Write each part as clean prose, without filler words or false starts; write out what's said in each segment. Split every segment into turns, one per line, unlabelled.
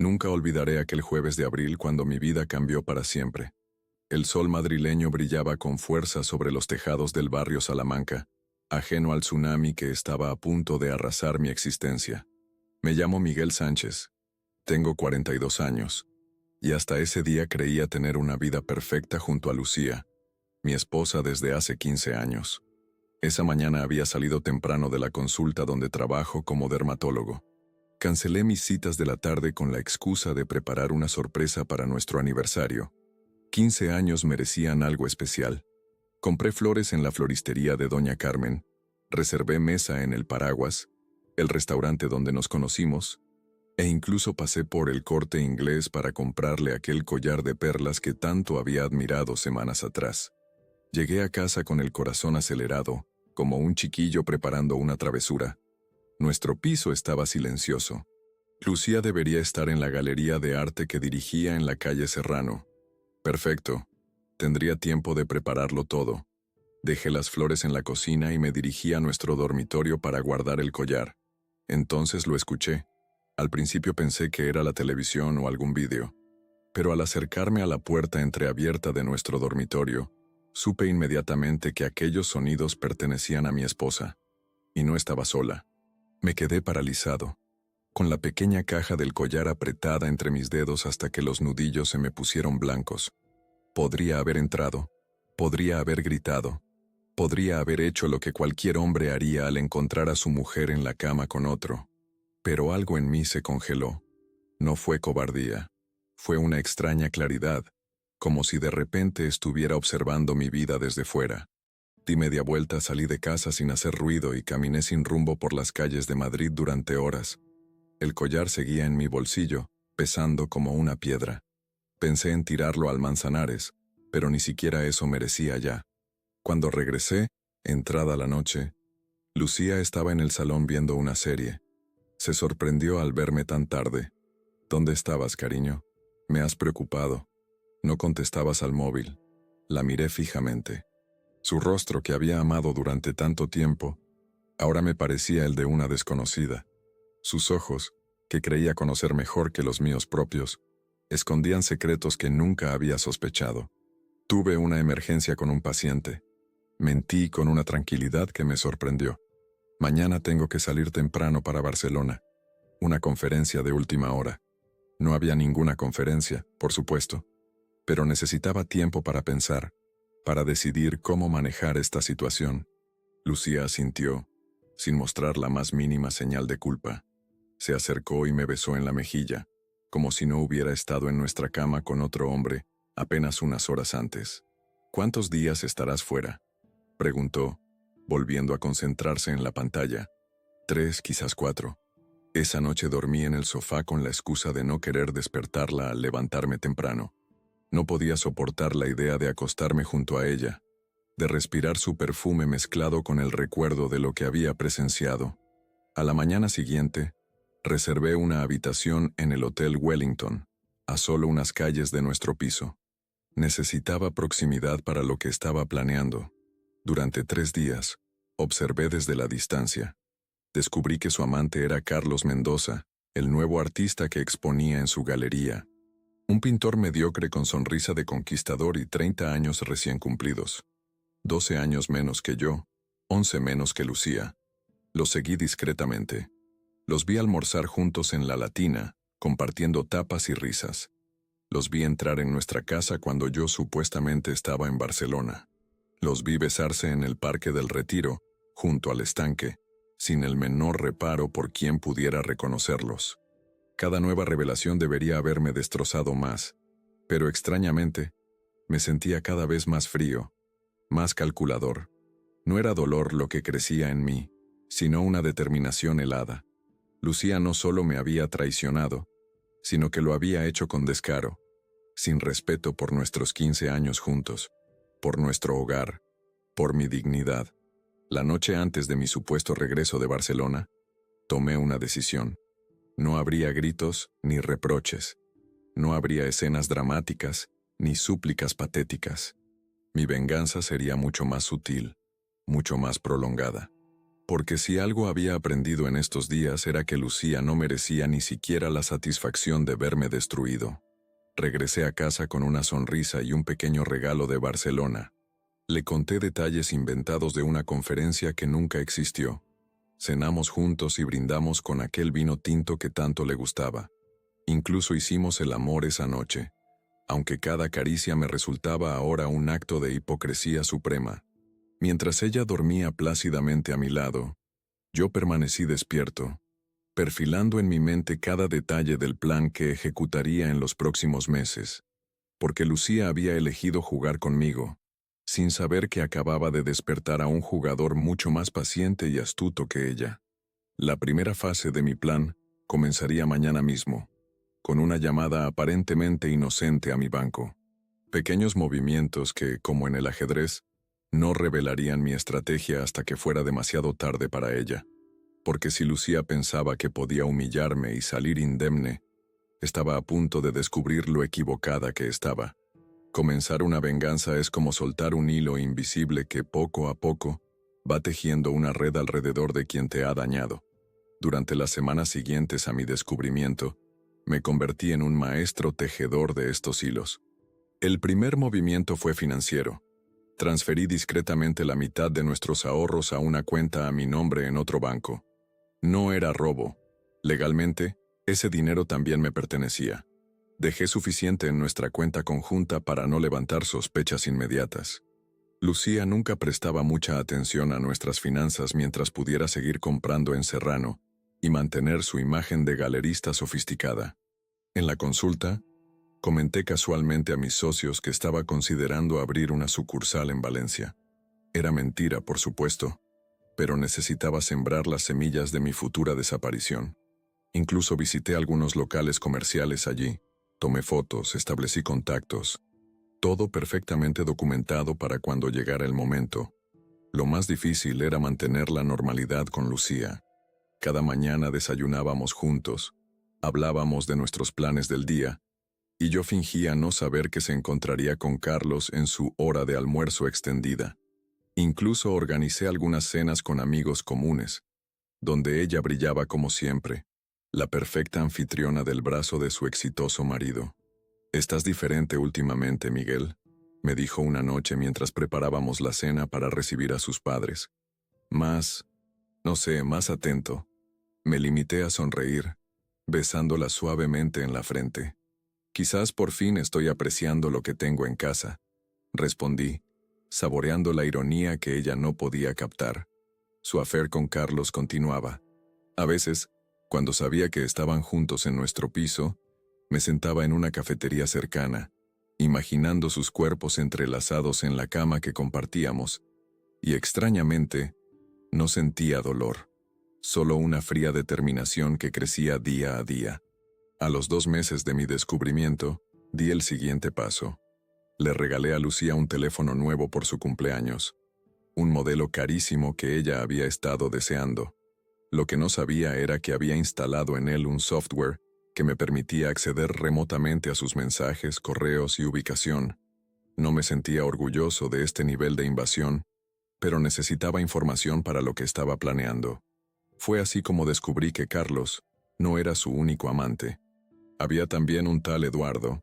Nunca olvidaré aquel jueves de abril cuando mi vida cambió para siempre. El sol madrileño brillaba con fuerza sobre los tejados del barrio Salamanca, ajeno al tsunami que estaba a punto de arrasar mi existencia. Me llamo Miguel Sánchez. Tengo 42 años. Y hasta ese día creía tener una vida perfecta junto a Lucía, mi esposa desde hace 15 años. Esa mañana había salido temprano de la consulta donde trabajo como dermatólogo. Cancelé mis citas de la tarde con la excusa de preparar una sorpresa para nuestro aniversario. 15 años merecían algo especial. Compré flores en la floristería de Doña Carmen, reservé mesa en el Paraguas, el restaurante donde nos conocimos, e incluso pasé por el Corte Inglés para comprarle aquel collar de perlas que tanto había admirado semanas atrás. Llegué a casa con el corazón acelerado, como un chiquillo preparando una travesura. Nuestro piso estaba silencioso. Lucía debería estar en la galería de arte que dirigía en la calle Serrano. Perfecto. Tendría tiempo de prepararlo todo. Dejé las flores en la cocina y me dirigí a nuestro dormitorio para guardar el collar. Entonces lo escuché. Al principio pensé que era la televisión o algún vídeo. Pero al acercarme a la puerta entreabierta de nuestro dormitorio, supe inmediatamente que aquellos sonidos pertenecían a mi esposa. Y no estaba sola. Me quedé paralizado, con la pequeña caja del collar apretada entre mis dedos hasta que los nudillos se me pusieron blancos. Podría haber entrado, podría haber gritado, podría haber hecho lo que cualquier hombre haría al encontrar a su mujer en la cama con otro. Pero algo en mí se congeló. No fue cobardía, fue una extraña claridad, como si de repente estuviera observando mi vida desde fuera. Di media vuelta, salí de casa sin hacer ruido y caminé sin rumbo por las calles de Madrid durante horas. El collar seguía en mi bolsillo, pesando como una piedra. Pensé en tirarlo al Manzanares, pero ni siquiera eso merecía ya. Cuando regresé, entrada la noche, Lucía estaba en el salón viendo una serie. Se sorprendió al verme tan tarde. ¿Dónde estabas, cariño? Me has preocupado. No contestabas al móvil. La miré fijamente. Su rostro, que había amado durante tanto tiempo, ahora me parecía el de una desconocida. Sus ojos, que creía conocer mejor que los míos propios, escondían secretos que nunca había sospechado. Tuve una emergencia con un paciente. Mentí con una tranquilidad que me sorprendió. Mañana tengo que salir temprano para Barcelona. Una conferencia de última hora. No había ninguna conferencia, por supuesto, pero necesitaba tiempo para pensar, para decidir cómo manejar esta situación. Lucía asintió, sin mostrar la más mínima señal de culpa. Se acercó y me besó en la mejilla, como si no hubiera estado en nuestra cama con otro hombre apenas unas horas antes. ¿Cuántos días estarás fuera?, preguntó, volviendo a concentrarse en la pantalla. 3, quizás 4. Esa noche dormí en el sofá con la excusa de no querer despertarla al levantarme temprano. No podía soportar la idea de acostarme junto a ella, de respirar su perfume mezclado con el recuerdo de lo que había presenciado. A la mañana siguiente, reservé una habitación en el Hotel Wellington, a solo unas calles de nuestro piso. Necesitaba proximidad para lo que estaba planeando. Durante 3 días, observé desde la distancia. Descubrí que su amante era Carlos Mendoza, el nuevo artista que exponía en su galería. Un pintor mediocre con sonrisa de conquistador y 30 años recién cumplidos. 12 años menos que yo, 11 menos que Lucía. Los seguí discretamente. Los vi almorzar juntos en La Latina, compartiendo tapas y risas. Los vi entrar en nuestra casa cuando yo supuestamente estaba en Barcelona. Los vi besarse en el Parque del Retiro, junto al estanque, sin el menor reparo por quién pudiera reconocerlos. Cada nueva revelación debería haberme destrozado más, pero extrañamente, me sentía cada vez más frío, más calculador. No era dolor lo que crecía en mí, sino una determinación helada. Lucía no solo me había traicionado, sino que lo había hecho con descaro, sin respeto por nuestros 15 años juntos, por nuestro hogar, por mi dignidad. La noche antes de mi supuesto regreso de Barcelona, tomé una decisión. No habría gritos ni reproches. No habría escenas dramáticas ni súplicas patéticas. Mi venganza sería mucho más sutil, mucho más prolongada. Porque si algo había aprendido en estos días era que Lucía no merecía ni siquiera la satisfacción de verme destruido. Regresé a casa con una sonrisa y un pequeño regalo de Barcelona. Le conté detalles inventados de una conferencia que nunca existió. Cenamos juntos y brindamos con aquel vino tinto que tanto le gustaba. Incluso hicimos el amor esa noche, aunque cada caricia me resultaba ahora un acto de hipocresía suprema. Mientras ella dormía plácidamente a mi lado, yo permanecí despierto, perfilando en mi mente cada detalle del plan que ejecutaría en los próximos meses, porque Lucía había elegido jugar conmigo, sin saber que acababa de despertar a un jugador mucho más paciente y astuto que ella. La primera fase de mi plan comenzaría mañana mismo, con una llamada aparentemente inocente a mi banco. Pequeños movimientos que, como en el ajedrez, no revelarían mi estrategia hasta que fuera demasiado tarde para ella. Porque si Lucía pensaba que podía humillarme y salir indemne, estaba a punto de descubrir lo equivocada que estaba. Comenzar una venganza es como soltar un hilo invisible que poco a poco va tejiendo una red alrededor de quien te ha dañado. Durante las semanas siguientes a mi descubrimiento, me convertí en un maestro tejedor de estos hilos. El primer movimiento fue financiero. Transferí discretamente la mitad de nuestros ahorros a una cuenta a mi nombre en otro banco. No era robo. Legalmente, ese dinero también me pertenecía. Dejé suficiente en nuestra cuenta conjunta para no levantar sospechas inmediatas. Lucía nunca prestaba mucha atención a nuestras finanzas mientras pudiera seguir comprando en Serrano y mantener su imagen de galerista sofisticada. En la consulta, comenté casualmente a mis socios que estaba considerando abrir una sucursal en Valencia. Era mentira, por supuesto, pero necesitaba sembrar las semillas de mi futura desaparición. Incluso visité algunos locales comerciales allí, tomé fotos, establecí contactos. Todo perfectamente documentado para cuando llegara el momento. Lo más difícil era mantener la normalidad con Lucía. Cada mañana desayunábamos juntos, hablábamos de nuestros planes del día, y yo fingía no saber que se encontraría con Carlos en su hora de almuerzo extendida. Incluso organicé algunas cenas con amigos comunes, donde ella brillaba como siempre, la perfecta anfitriona del brazo de su exitoso marido. «Estás diferente últimamente, Miguel», me dijo una noche mientras preparábamos la cena para recibir a sus padres. Más atento. Me limité a sonreír, besándola suavemente en la frente. «Quizás por fin estoy apreciando lo que tengo en casa», respondí, saboreando la ironía que ella no podía captar. Su affair con Carlos continuaba. A veces, cuando sabía que estaban juntos en nuestro piso, me sentaba en una cafetería cercana, imaginando sus cuerpos entrelazados en la cama que compartíamos, y extrañamente, no sentía dolor, solo una fría determinación que crecía día a día. A los 2 meses de mi descubrimiento, di el siguiente paso. Le regalé a Lucía un teléfono nuevo por su cumpleaños, un modelo carísimo que ella había estado deseando. Lo que no sabía era que había instalado en él un software que me permitía acceder remotamente a sus mensajes, correos y ubicación. No me sentía orgulloso de este nivel de invasión, pero necesitaba información para lo que estaba planeando. Fue así como descubrí que Carlos no era su único amante. Había también un tal Eduardo,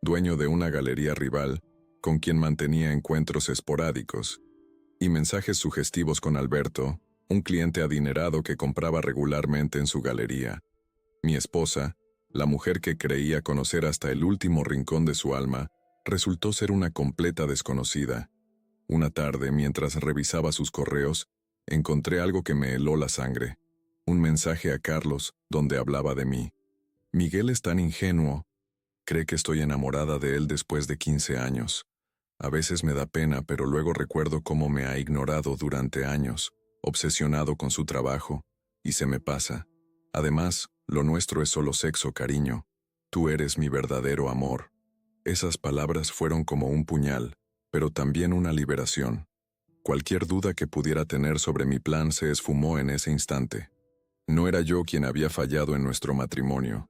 dueño de una galería rival, con quien mantenía encuentros esporádicos, y mensajes sugestivos con Alberto, un cliente adinerado que compraba regularmente en su galería. Mi esposa, la mujer que creía conocer hasta el último rincón de su alma, resultó ser una completa desconocida. Una tarde, mientras revisaba sus correos, encontré algo que me heló la sangre. Un mensaje a Carlos, donde hablaba de mí. «Miguel es tan ingenuo. Cree que estoy enamorada de él después de 15 años. A veces me da pena, pero luego recuerdo cómo me ha ignorado durante años, obsesionado con su trabajo, y se me pasa. Además, lo nuestro es solo sexo, cariño. Tú eres mi verdadero amor». Esas palabras fueron como un puñal, pero también una liberación. Cualquier duda que pudiera tener sobre mi plan se esfumó en ese instante. No era yo quien había fallado en nuestro matrimonio.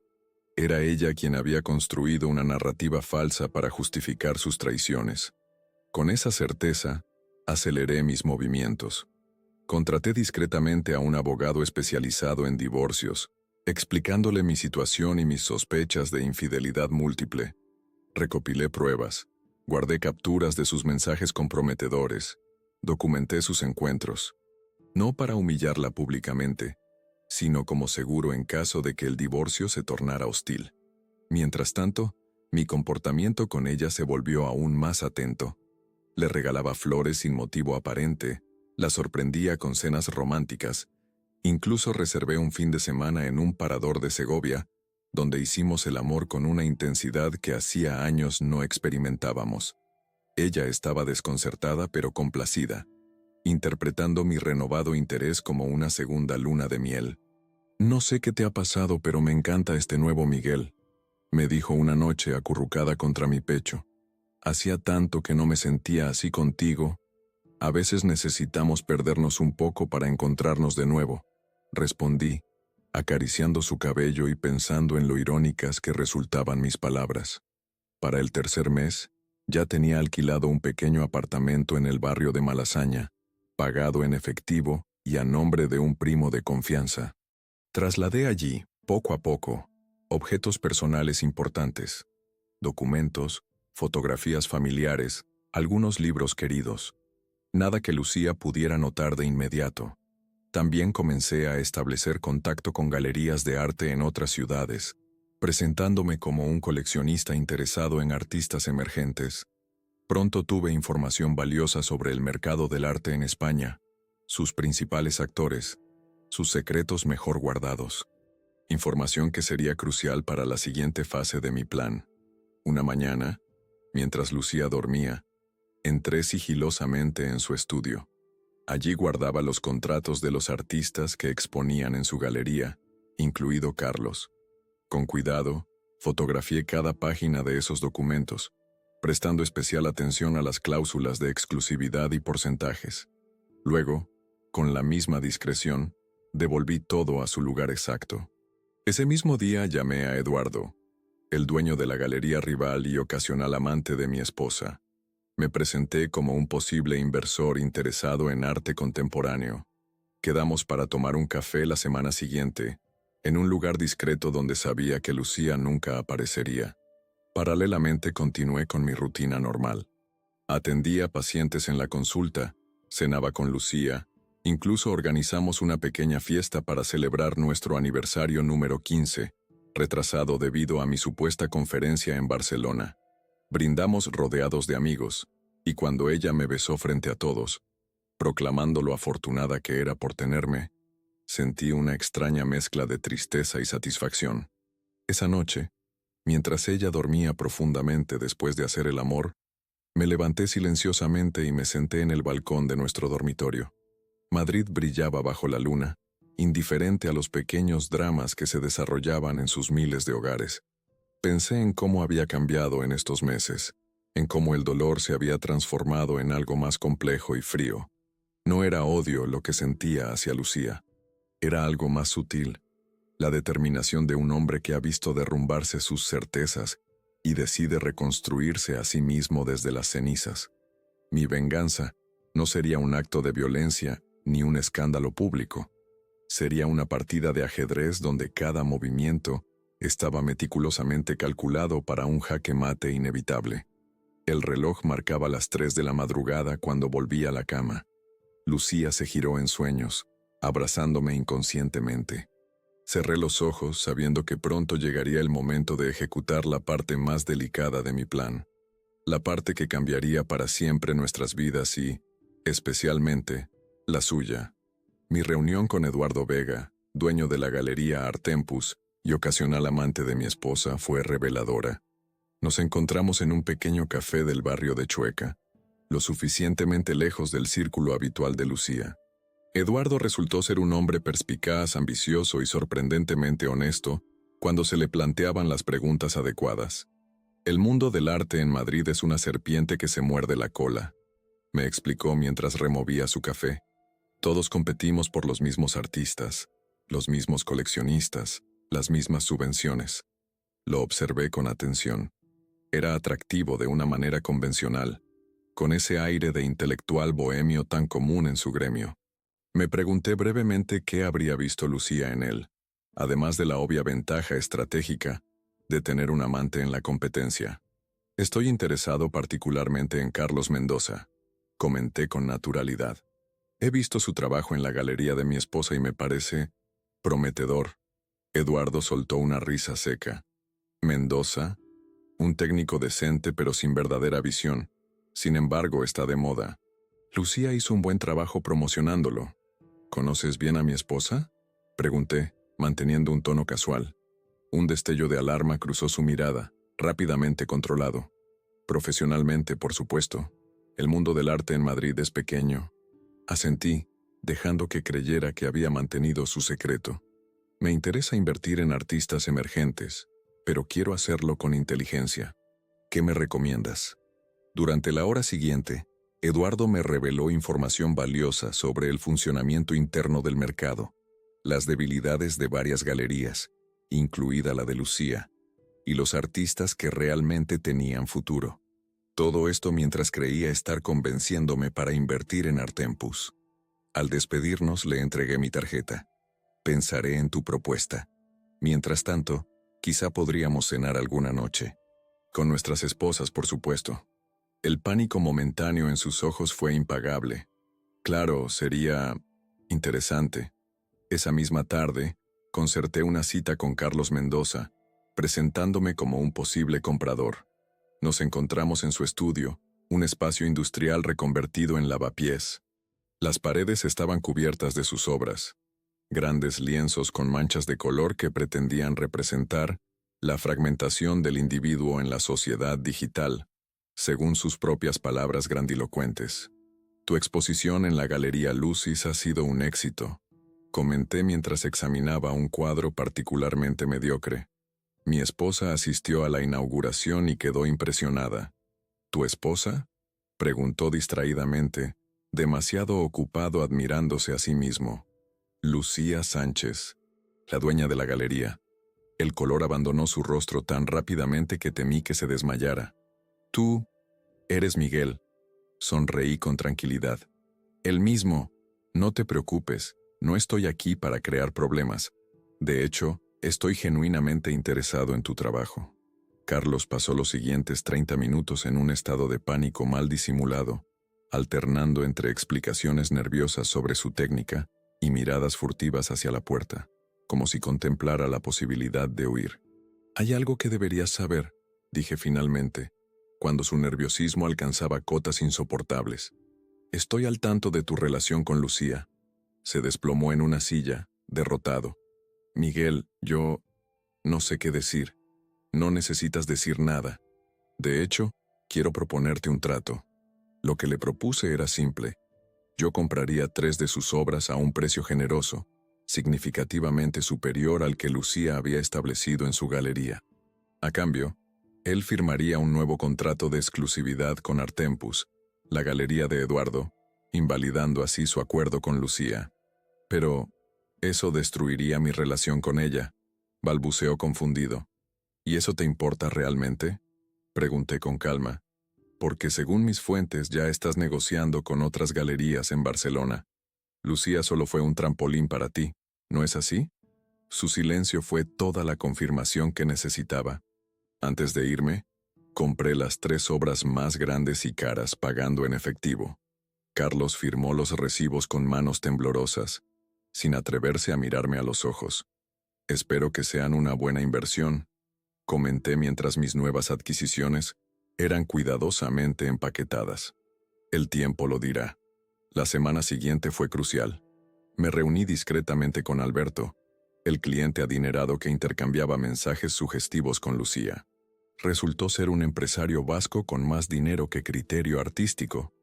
Era ella quien había construido una narrativa falsa para justificar sus traiciones. Con esa certeza, aceleré mis movimientos. Contraté discretamente a un abogado especializado en divorcios, explicándole mi situación y mis sospechas de infidelidad múltiple. Recopilé pruebas, guardé capturas de sus mensajes comprometedores, documenté sus encuentros, no para humillarla públicamente, sino como seguro en caso de que el divorcio se tornara hostil. Mientras tanto, mi comportamiento con ella se volvió aún más atento. Le regalaba flores sin motivo aparente, la sorprendía con cenas románticas, incluso reservé un fin de semana en un parador de Segovia, donde hicimos el amor con una intensidad que hacía años no experimentábamos. Ella estaba desconcertada pero complacida, interpretando mi renovado interés como una segunda luna de miel. «No sé qué te ha pasado, pero me encanta este nuevo Miguel», me dijo una noche acurrucada contra mi pecho. «Hacía tanto que no me sentía así contigo. A veces necesitamos perdernos un poco para encontrarnos de nuevo», respondí, acariciando su cabello y pensando en lo irónicas que resultaban mis palabras. Para el tercer mes, ya tenía alquilado un pequeño apartamento en el barrio de Malasaña, pagado en efectivo y a nombre de un primo de confianza. Trasladé allí, poco a poco, objetos personales importantes, documentos, fotografías familiares, algunos libros queridos. Nada que Lucía pudiera notar de inmediato. También comencé a establecer contacto con galerías de arte en otras ciudades, presentándome como un coleccionista interesado en artistas emergentes. Pronto tuve información valiosa sobre el mercado del arte en España, sus principales actores, sus secretos mejor guardados. Información que sería crucial para la siguiente fase de mi plan. Una mañana, mientras Lucía dormía, entré sigilosamente en su estudio. Allí guardaba los contratos de los artistas que exponían en su galería, incluido Carlos. Con cuidado, fotografié cada página de esos documentos, prestando especial atención a las cláusulas de exclusividad y porcentajes. Luego, con la misma discreción, devolví todo a su lugar exacto. Ese mismo día llamé a Eduardo, el dueño de la galería rival y ocasional amante de mi esposa. Me presenté como un posible inversor interesado en arte contemporáneo. Quedamos para tomar un café la semana siguiente, en un lugar discreto donde sabía que Lucía nunca aparecería. Paralelamente continué con mi rutina normal. Atendía a pacientes en la consulta, cenaba con Lucía, incluso organizamos una pequeña fiesta para celebrar nuestro aniversario número 15, retrasado debido a mi supuesta conferencia en Barcelona. Brindamos rodeados de amigos, y cuando ella me besó frente a todos, proclamando lo afortunada que era por tenerme, sentí una extraña mezcla de tristeza y satisfacción. Esa noche, mientras ella dormía profundamente después de hacer el amor, me levanté silenciosamente y me senté en el balcón de nuestro dormitorio. Madrid brillaba bajo la luna, indiferente a los pequeños dramas que se desarrollaban en sus miles de hogares. Pensé en cómo había cambiado en estos meses, en cómo el dolor se había transformado en algo más complejo y frío. No era odio lo que sentía hacia Lucía, era algo más sutil, la determinación de un hombre que ha visto derrumbarse sus certezas y decide reconstruirse a sí mismo desde las cenizas. Mi venganza no sería un acto de violencia ni un escándalo público. Sería una partida de ajedrez donde cada movimiento estaba meticulosamente calculado para un jaque mate inevitable. El reloj marcaba las 3 de la madrugada cuando volví a la cama. Lucía se giró en sueños, abrazándome inconscientemente. Cerré los ojos sabiendo que pronto llegaría el momento de ejecutar la parte más delicada de mi plan. La parte que cambiaría para siempre nuestras vidas y, especialmente, la suya. Mi reunión con Eduardo Vega, dueño de la galería Artempus y ocasional amante de mi esposa, fue reveladora. Nos encontramos en un pequeño café del barrio de Chueca, lo suficientemente lejos del círculo habitual de Lucía. Eduardo resultó ser un hombre perspicaz, ambicioso y sorprendentemente honesto cuando se le planteaban las preguntas adecuadas. El mundo del arte en Madrid es una serpiente que se muerde la cola, me explicó mientras removía su café. Todos competimos por los mismos artistas, los mismos coleccionistas, las mismas subvenciones. Lo observé con atención. Era atractivo de una manera convencional, con ese aire de intelectual bohemio tan común en su gremio. Me pregunté brevemente qué habría visto Lucía en él, además de la obvia ventaja estratégica de tener un amante en la competencia. Estoy interesado particularmente en Carlos Mendoza, comenté con naturalidad. He visto su trabajo en la galería de mi esposa y me parece prometedor. Eduardo soltó una risa seca. Mendoza, un técnico decente pero sin verdadera visión. Sin embargo, está de moda. Lucía hizo un buen trabajo promocionándolo. ¿Conoces bien a mi esposa?, pregunté, manteniendo un tono casual. Un destello de alarma cruzó su mirada, rápidamente controlado. Profesionalmente, por supuesto. El mundo del arte en Madrid es pequeño. Asentí, dejando que creyera que había mantenido su secreto. Me interesa invertir en artistas emergentes, pero quiero hacerlo con inteligencia. ¿Qué me recomiendas? Durante la hora siguiente, Eduardo me reveló información valiosa sobre el funcionamiento interno del mercado, las debilidades de varias galerías, incluida la de Lucía, y los artistas que realmente tenían futuro. Todo esto mientras creía estar convenciéndome para invertir en Artempus. Al despedirnos le entregué mi tarjeta. Pensaré en tu propuesta. Mientras tanto, quizá podríamos cenar alguna noche. Con nuestras esposas, por supuesto. El pánico momentáneo en sus ojos fue impagable. Claro, sería interesante. Esa misma tarde, concerté una cita con Carlos Mendoza, presentándome como un posible comprador. Nos encontramos en su estudio, un espacio industrial reconvertido en lavapiés. Las paredes estaban cubiertas de sus obras, grandes lienzos con manchas de color que pretendían representar la fragmentación del individuo en la sociedad digital, según sus propias palabras grandilocuentes. Tu exposición en la Galería Lucis ha sido un éxito, comenté mientras examinaba un cuadro particularmente mediocre. Mi esposa asistió a la inauguración y quedó impresionada. ¿Tu esposa?, preguntó distraídamente, demasiado ocupado admirándose a sí mismo. Lucía Sánchez, la dueña de la galería. El color abandonó su rostro tan rápidamente que temí que se desmayara. Tú eres Miguel. Sonreí con tranquilidad. El mismo. No te preocupes, no estoy aquí para crear problemas. De hecho, estoy genuinamente interesado en tu trabajo. Carlos pasó los siguientes 30 minutos en un estado de pánico mal disimulado, alternando entre explicaciones nerviosas sobre su técnica y miradas furtivas hacia la puerta, como si contemplara la posibilidad de huir. Hay algo que deberías saber, dije finalmente, cuando su nerviosismo alcanzaba cotas insoportables. Estoy al tanto de tu relación con Lucía. Se desplomó en una silla, derrotado. Miguel, yo no sé qué decir. No necesitas decir nada. De hecho, quiero proponerte un trato. Lo que le propuse era simple. Yo compraría 3 de sus obras a un precio generoso, significativamente superior al que Lucía había establecido en su galería. A cambio, él firmaría un nuevo contrato de exclusividad con Artempus, la galería de Eduardo, invalidando así su acuerdo con Lucía. Pero eso destruiría mi relación con ella, balbuceó confundido. ¿Y eso te importa realmente?, pregunté con calma, porque según mis fuentes ya estás negociando con otras galerías en Barcelona. Lucía solo fue un trampolín para ti, ¿no es así? Su silencio fue toda la confirmación que necesitaba. Antes de irme, compré las 3 obras más grandes y caras pagando en efectivo. Carlos firmó los recibos con manos temblorosas, sin atreverse a mirarme a los ojos. Espero que sean una buena inversión, comenté mientras mis nuevas adquisiciones eran cuidadosamente empaquetadas. El tiempo lo dirá. La semana siguiente fue crucial. Me reuní discretamente con Alberto, el cliente adinerado que intercambiaba mensajes sugestivos con Lucía. Resultó ser un empresario vasco con más dinero que criterio artístico.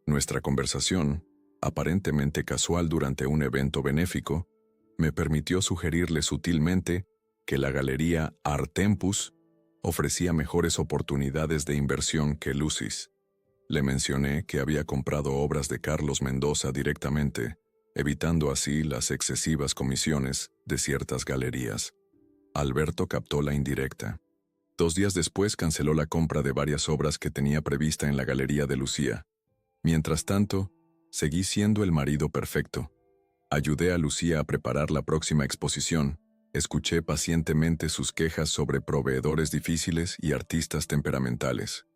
Nuestra conversación, aparentemente casual durante un evento benéfico, me permitió sugerirle sutilmente que la galería Artempus ofrecía mejores oportunidades de inversión que Lucis. Le mencioné que había comprado obras de Carlos Mendoza directamente, evitando así las excesivas comisiones de ciertas galerías. Alberto captó la indirecta. 2 días después canceló la compra de varias obras que tenía prevista en la galería de Lucía. Mientras tanto, seguí siendo el marido perfecto, Ayudé a Lucía a preparar la próxima exposición. Escuché pacientemente sus quejas sobre proveedores difíciles y artistas temperamentales.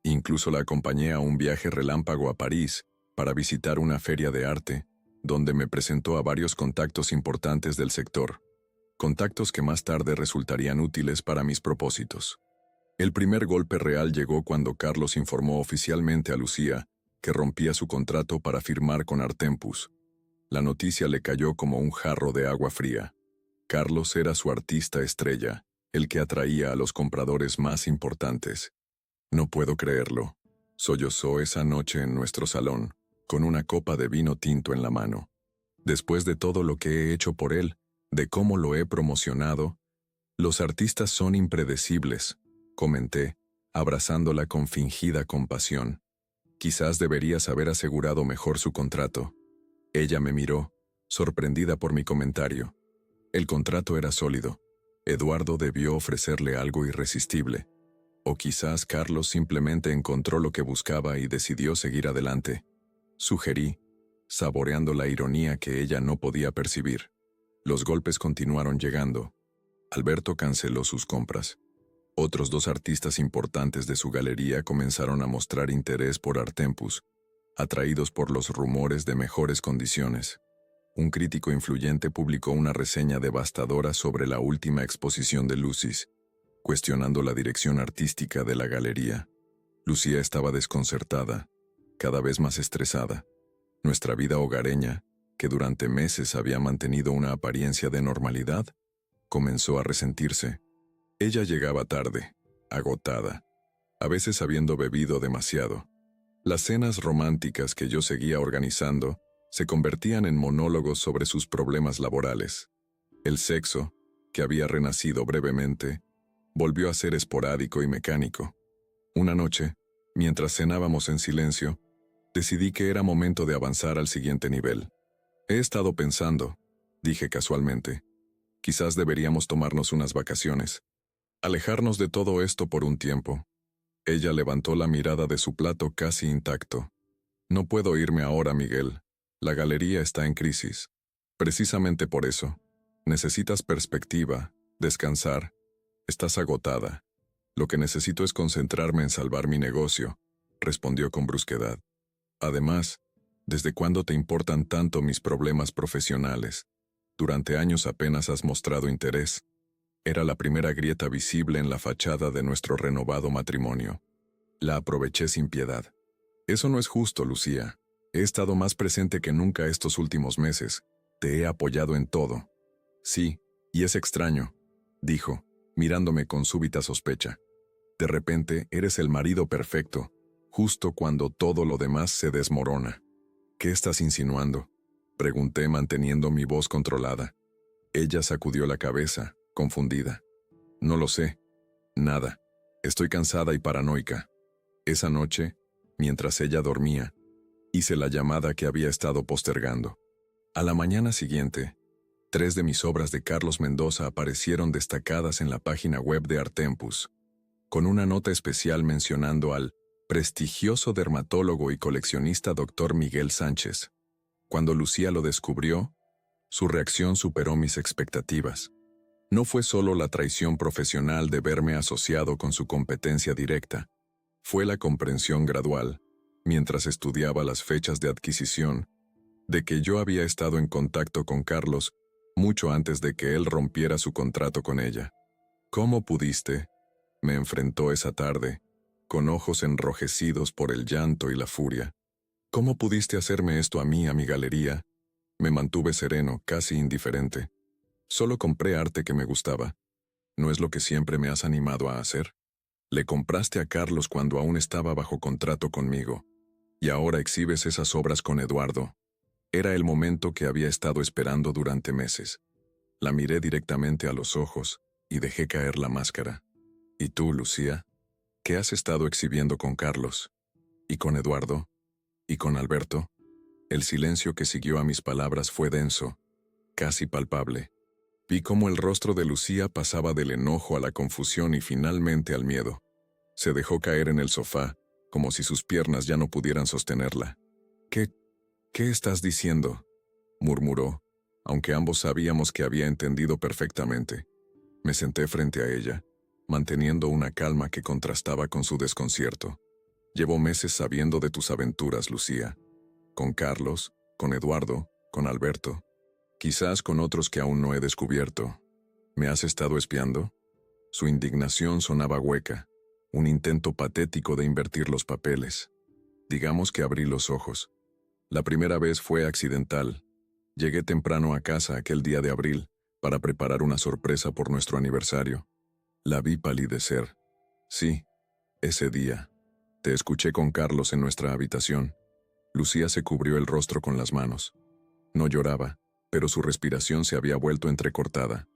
Incluso la acompañé a un viaje relámpago a París para visitar una feria de arte, donde me presentó a varios contactos importantes del sector. Contactos que más tarde resultarían útiles para mis propósitos. El primer golpe real llegó cuando Carlos informó oficialmente a Lucía que rompía su contrato para firmar con Artempus. La noticia le cayó como un jarro de agua fría. Carlos era su artista estrella, el que atraía a los compradores más importantes. No puedo creerlo. Sollozó esa noche en nuestro salón, con una copa de vino tinto en la mano. Después de todo lo que he hecho por él, de cómo lo he promocionado, los artistas son impredecibles, comenté, abrazándola con fingida compasión. Quizás deberías haber asegurado mejor su contrato. Ella me miró, sorprendida por mi comentario. El contrato era sólido. Eduardo debió ofrecerle algo irresistible. O quizás Carlos simplemente encontró lo que buscaba y decidió seguir adelante. Sugerí, saboreando la ironía que ella no podía percibir. Los golpes continuaron llegando. Alberto canceló sus compras. Otros 2 artistas importantes de su galería comenzaron a mostrar interés por Artempus, atraídos por los rumores de mejores condiciones. Un crítico influyente publicó una reseña devastadora sobre la última exposición de Lucis, cuestionando la dirección artística de la galería. Lucía estaba desconcertada, cada vez más estresada. Nuestra vida hogareña, que durante meses había mantenido una apariencia de normalidad, comenzó a resentirse. Ella llegaba tarde, agotada, a veces habiendo bebido demasiado. Las cenas románticas que yo seguía organizando se convertían en monólogos sobre sus problemas laborales. El sexo, que había renacido brevemente, volvió a ser esporádico y mecánico. Una noche, mientras cenábamos en silencio, decidí que era momento de avanzar al siguiente nivel. He estado pensando, dije casualmente, quizás deberíamos tomarnos unas vacaciones. Alejarnos de todo esto por un tiempo. Ella levantó la mirada de su plato casi intacto. No puedo irme ahora, Miguel. La galería está en crisis. Precisamente por eso. Necesitas perspectiva, descansar. Estás agotada. Lo que necesito es concentrarme en salvar mi negocio, respondió con brusquedad. Además, ¿desde cuándo te importan tanto mis problemas profesionales? Durante años apenas has mostrado interés. Era la primera grieta visible en la fachada de nuestro renovado matrimonio. La aproveché sin piedad. Eso no es justo, Lucía. He estado más presente que nunca estos últimos meses. Te he apoyado en todo. Sí, y es extraño, dijo, mirándome con súbita sospecha. De repente eres el marido perfecto, justo cuando todo lo demás se desmorona. ¿Qué estás insinuando?, pregunté manteniendo mi voz controlada. Ella sacudió la cabeza, confundida. No lo sé. Nada. Estoy cansada y paranoica. Esa noche, mientras ella dormía, hice la llamada que había estado postergando. A la mañana siguiente, 3 de mis obras de Carlos Mendoza aparecieron destacadas en la página web de Artempus, con una nota especial mencionando al prestigioso dermatólogo y coleccionista Dr. Miguel Sánchez. Cuando Lucía lo descubrió, su reacción superó mis expectativas. No fue solo la traición profesional de verme asociado con su competencia directa, fue la comprensión gradual, mientras estudiaba las fechas de adquisición, de que yo había estado en contacto con Carlos mucho antes de que él rompiera su contrato con ella. ¿Cómo pudiste?, me enfrentó esa tarde, con ojos enrojecidos por el llanto y la furia. ¿Cómo pudiste hacerme esto a mí, a mi galería? Me mantuve sereno, casi indiferente. Solo compré arte que me gustaba. ¿No es lo que siempre me has animado a hacer? Le compraste a Carlos cuando aún estaba bajo contrato conmigo, y ahora exhibes esas obras con Eduardo. Era el momento que había estado esperando durante meses. La miré directamente a los ojos y dejé caer la máscara. ¿Y tú, Lucía? ¿Qué has estado exhibiendo con Carlos? ¿Y con Eduardo? ¿Y con Alberto? El silencio que siguió a mis palabras fue denso, casi palpable. Vi cómo el rostro de Lucía pasaba del enojo a la confusión y finalmente al miedo. Se dejó caer en el sofá, como si sus piernas ya no pudieran sostenerla. ¿Qué estás diciendo?, murmuró, aunque ambos sabíamos que había entendido perfectamente. Me senté frente a ella, manteniendo una calma que contrastaba con su desconcierto. Llevo meses sabiendo de tus aventuras, Lucía. Con Carlos, con Eduardo, con Alberto. Quizás con otros que aún no he descubierto. ¿Me has estado espiando? Su indignación sonaba hueca, un intento patético de invertir los papeles. Digamos que abrí los ojos. La primera vez fue accidental. Llegué temprano a casa aquel día de abril para preparar una sorpresa por nuestro aniversario. La vi palidecer. Sí, ese día. Te escuché con Carlos en nuestra habitación. Lucía se cubrió el rostro con las manos. No lloraba, pero su respiración se había vuelto entrecortada.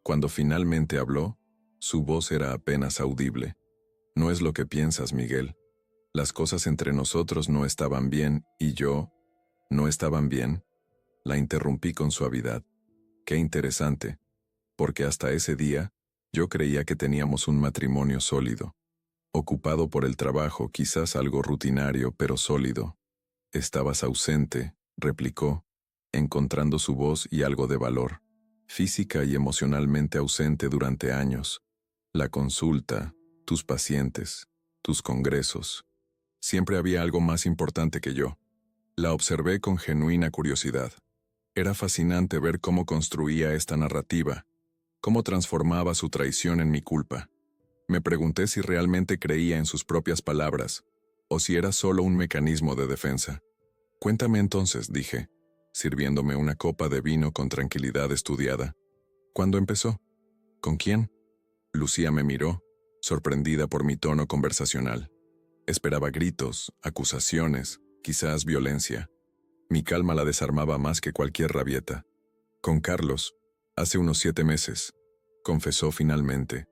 Cuando finalmente habló, su voz era apenas audible. No es lo que piensas, Miguel. Las cosas entre nosotros no estaban bien y yo... ¿No estaban bien? La interrumpí con suavidad. Qué interesante, porque hasta ese día yo creía que teníamos un matrimonio sólido. Ocupado por el trabajo, quizás algo rutinario, pero sólido. Estabas ausente, replicó, encontrando su voz y algo de valor. Física y emocionalmente ausente durante años. La consulta, tus pacientes, tus congresos. Siempre había algo más importante que yo. La observé con genuina curiosidad. Era fascinante ver cómo construía esta narrativa, cómo transformaba su traición en mi culpa. Me pregunté si realmente creía en sus propias palabras, o si era solo un mecanismo de defensa. Cuéntame entonces, dije, sirviéndome una copa de vino con tranquilidad estudiada. ¿Cuándo empezó? ¿Con quién? Lucía me miró, sorprendida por mi tono conversacional. Esperaba gritos, acusaciones, quizás violencia. Mi calma la desarmaba más que cualquier rabieta. Con Carlos, hace unos 7 meses, confesó finalmente.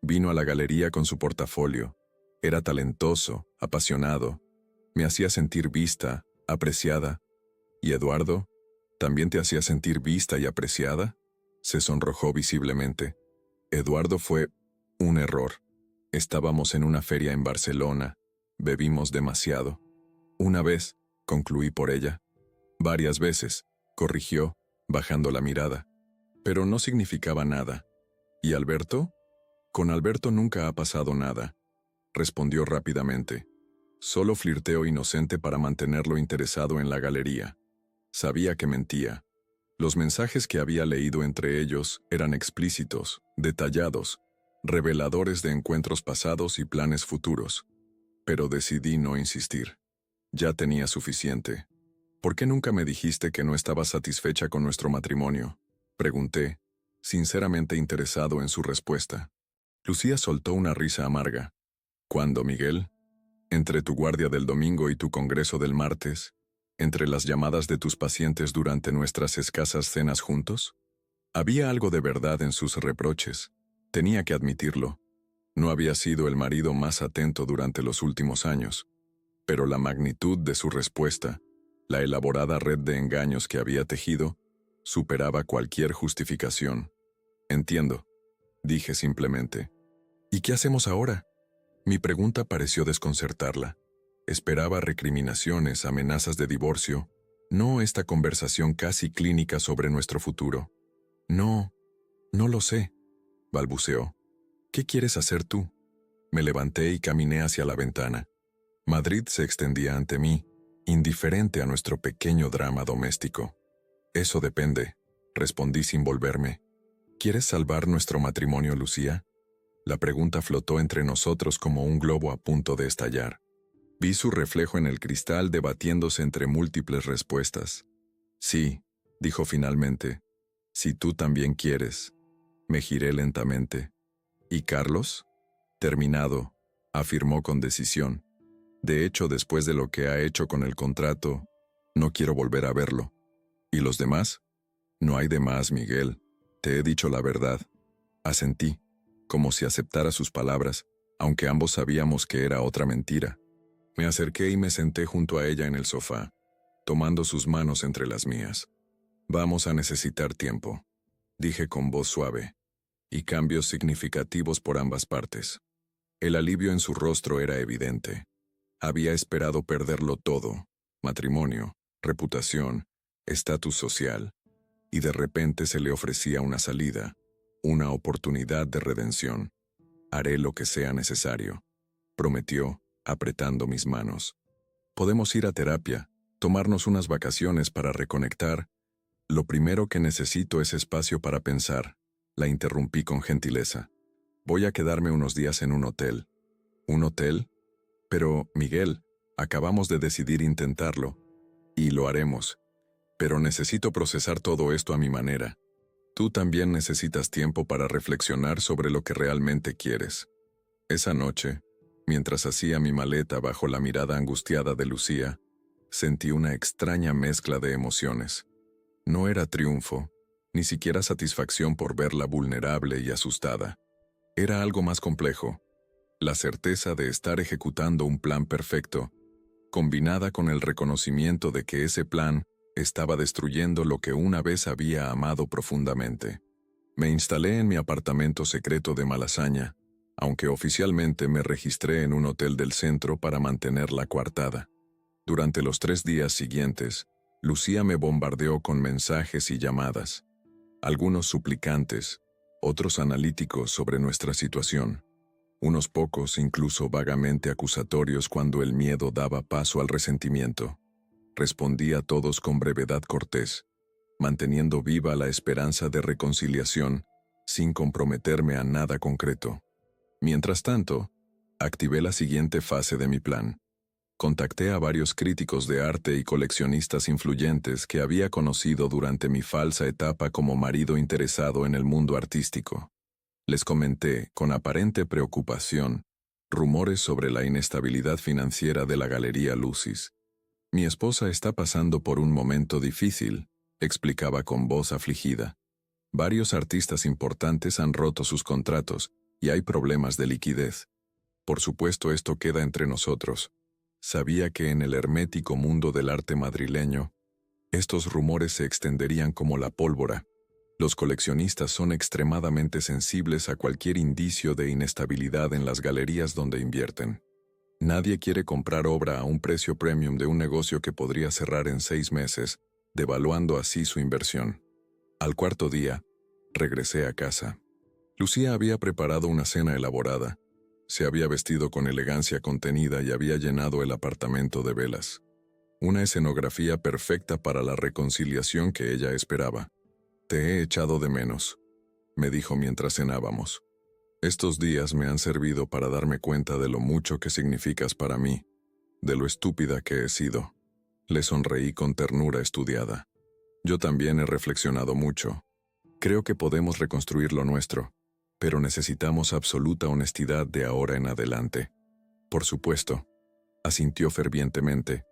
Vino a la galería con su portafolio. Era talentoso, apasionado. Me hacía sentir vista, apreciada. ¿Y Eduardo? ¿También te hacía sentir vista y apreciada? Se sonrojó visiblemente. Eduardo fue un error. Estábamos en una feria en Barcelona. Bebimos demasiado. Una vez, concluí por ella. Varias veces, corrigió, bajando la mirada. Pero no significaba nada. ¿Y Alberto? Con Alberto nunca ha pasado nada, respondió rápidamente. Solo flirteo inocente para mantenerlo interesado en la galería. Sabía que mentía. Los mensajes que había leído entre ellos eran explícitos, detallados, reveladores de encuentros pasados y planes futuros. Pero decidí no insistir. Ya tenía suficiente. ¿Por qué nunca me dijiste que no estabas satisfecha con nuestro matrimonio? Pregunté, sinceramente interesado en su respuesta. Lucía soltó una risa amarga. ¿Cuándo, Miguel? ¿Entre tu guardia del domingo y tu congreso del martes? ¿Entre las llamadas de tus pacientes durante nuestras escasas cenas juntos? Había algo de verdad en sus reproches. Tenía que admitirlo. No había sido el marido más atento durante los últimos años. Pero la magnitud de su respuesta, la elaborada red de engaños que había tejido, superaba cualquier justificación. Entiendo, dije simplemente. ¿Y qué hacemos ahora? Mi pregunta pareció desconcertarla. Esperaba recriminaciones, amenazas de divorcio, no esta conversación casi clínica sobre nuestro futuro. No lo sé, balbuceó. ¿Qué quieres hacer tú? Me levanté y caminé hacia la ventana. Madrid se extendía ante mí, indiferente a nuestro pequeño drama doméstico. Eso depende, respondí sin volverme. ¿Quieres salvar nuestro matrimonio, Lucía? La pregunta flotó entre nosotros como un globo a punto de estallar. Vi su reflejo en el cristal debatiéndose entre múltiples respuestas. Sí, dijo finalmente, si tú también quieres. Me giré lentamente. ¿Y Carlos? Terminado, afirmó con decisión. De hecho, después de lo que ha hecho con el contrato, no quiero volver a verlo. ¿Y los demás? No hay demás, Miguel. Te he dicho la verdad. Asentí, como si aceptara sus palabras, aunque ambos sabíamos que era otra mentira. Me acerqué y me senté junto a ella en el sofá, tomando sus manos entre las mías. Vamos a necesitar tiempo, dije con voz suave, y cambios significativos por ambas partes. El alivio en su rostro era evidente. Había esperado perderlo todo: matrimonio, reputación, estatus social, y de repente se le ofrecía una salida, una oportunidad de redención. Haré lo que sea necesario, prometió, apretando mis manos. Podemos ir a terapia, tomarnos unas vacaciones para reconectar. Lo primero que necesito es espacio para pensar. La interrumpí con gentileza. Voy a quedarme unos días en un hotel. ¿Un hotel? Pero, Miguel, acabamos de decidir intentarlo. Y lo haremos. Pero necesito procesar todo esto a mi manera. Tú también necesitas tiempo para reflexionar sobre lo que realmente quieres. Esa noche, mientras hacía mi maleta bajo la mirada angustiada de Lucía, sentí una extraña mezcla de emociones. No era triunfo, ni siquiera satisfacción por verla vulnerable y asustada. Era algo más complejo, la certeza de estar ejecutando un plan perfecto, combinada con el reconocimiento de que ese plan estaba destruyendo lo que una vez había amado profundamente. Me instalé en mi apartamento secreto de Malasaña, aunque oficialmente me registré en un hotel del centro para mantener la coartada. Durante los 3 días siguientes, Lucía me bombardeó con mensajes y llamadas, algunos suplicantes, otros analíticos sobre nuestra situación, unos pocos incluso vagamente acusatorios cuando el miedo daba paso al resentimiento. Respondí a todos con brevedad cortés, manteniendo viva la esperanza de reconciliación, sin comprometerme a nada concreto. Mientras tanto, activé la siguiente fase de mi plan. Contacté a varios críticos de arte y coleccionistas influyentes que había conocido durante mi falsa etapa como marido interesado en el mundo artístico. Les comenté, con aparente preocupación, rumores sobre la inestabilidad financiera de la Galería Lucis. Mi esposa está pasando por un momento difícil, explicaba con voz afligida. Varios artistas importantes han roto sus contratos y hay problemas de liquidez. Por supuesto, esto queda entre nosotros. Sabía que en el hermético mundo del arte madrileño, estos rumores se extenderían como la pólvora. Los coleccionistas son extremadamente sensibles a cualquier indicio de inestabilidad en las galerías donde invierten. Nadie quiere comprar obra a un precio premium de un negocio que podría cerrar en 6 meses, devaluando así su inversión. Al cuarto día, regresé a casa. Lucía había preparado una cena elaborada. Se había vestido con elegancia contenida y había llenado el apartamento de velas. Una escenografía perfecta para la reconciliación que ella esperaba. «Te he echado de menos», me dijo mientras cenábamos. «Estos días me han servido para darme cuenta de lo mucho que significas para mí, de lo estúpida que he sido». Le sonreí con ternura estudiada. «Yo también he reflexionado mucho. Creo que podemos reconstruir lo nuestro, pero necesitamos absoluta honestidad de ahora en adelante». «Por supuesto», asintió fervientemente.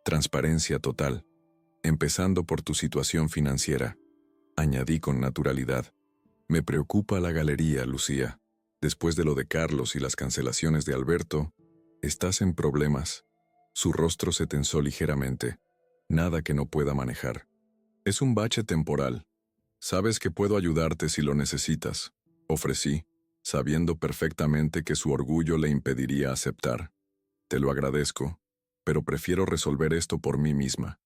«Transparencia total, empezando por tu situación financiera», añadí con naturalidad. «Me preocupa la galería, Lucía. Después de lo de Carlos y las cancelaciones de Alberto, estás en problemas». Su rostro se tensó ligeramente. «Nada que no pueda manejar. Es un bache temporal. Sabes que puedo ayudarte si lo necesitas», ofrecí, sabiendo perfectamente que su orgullo le impediría aceptar. «Te lo agradezco, pero prefiero resolver esto por mí misma»,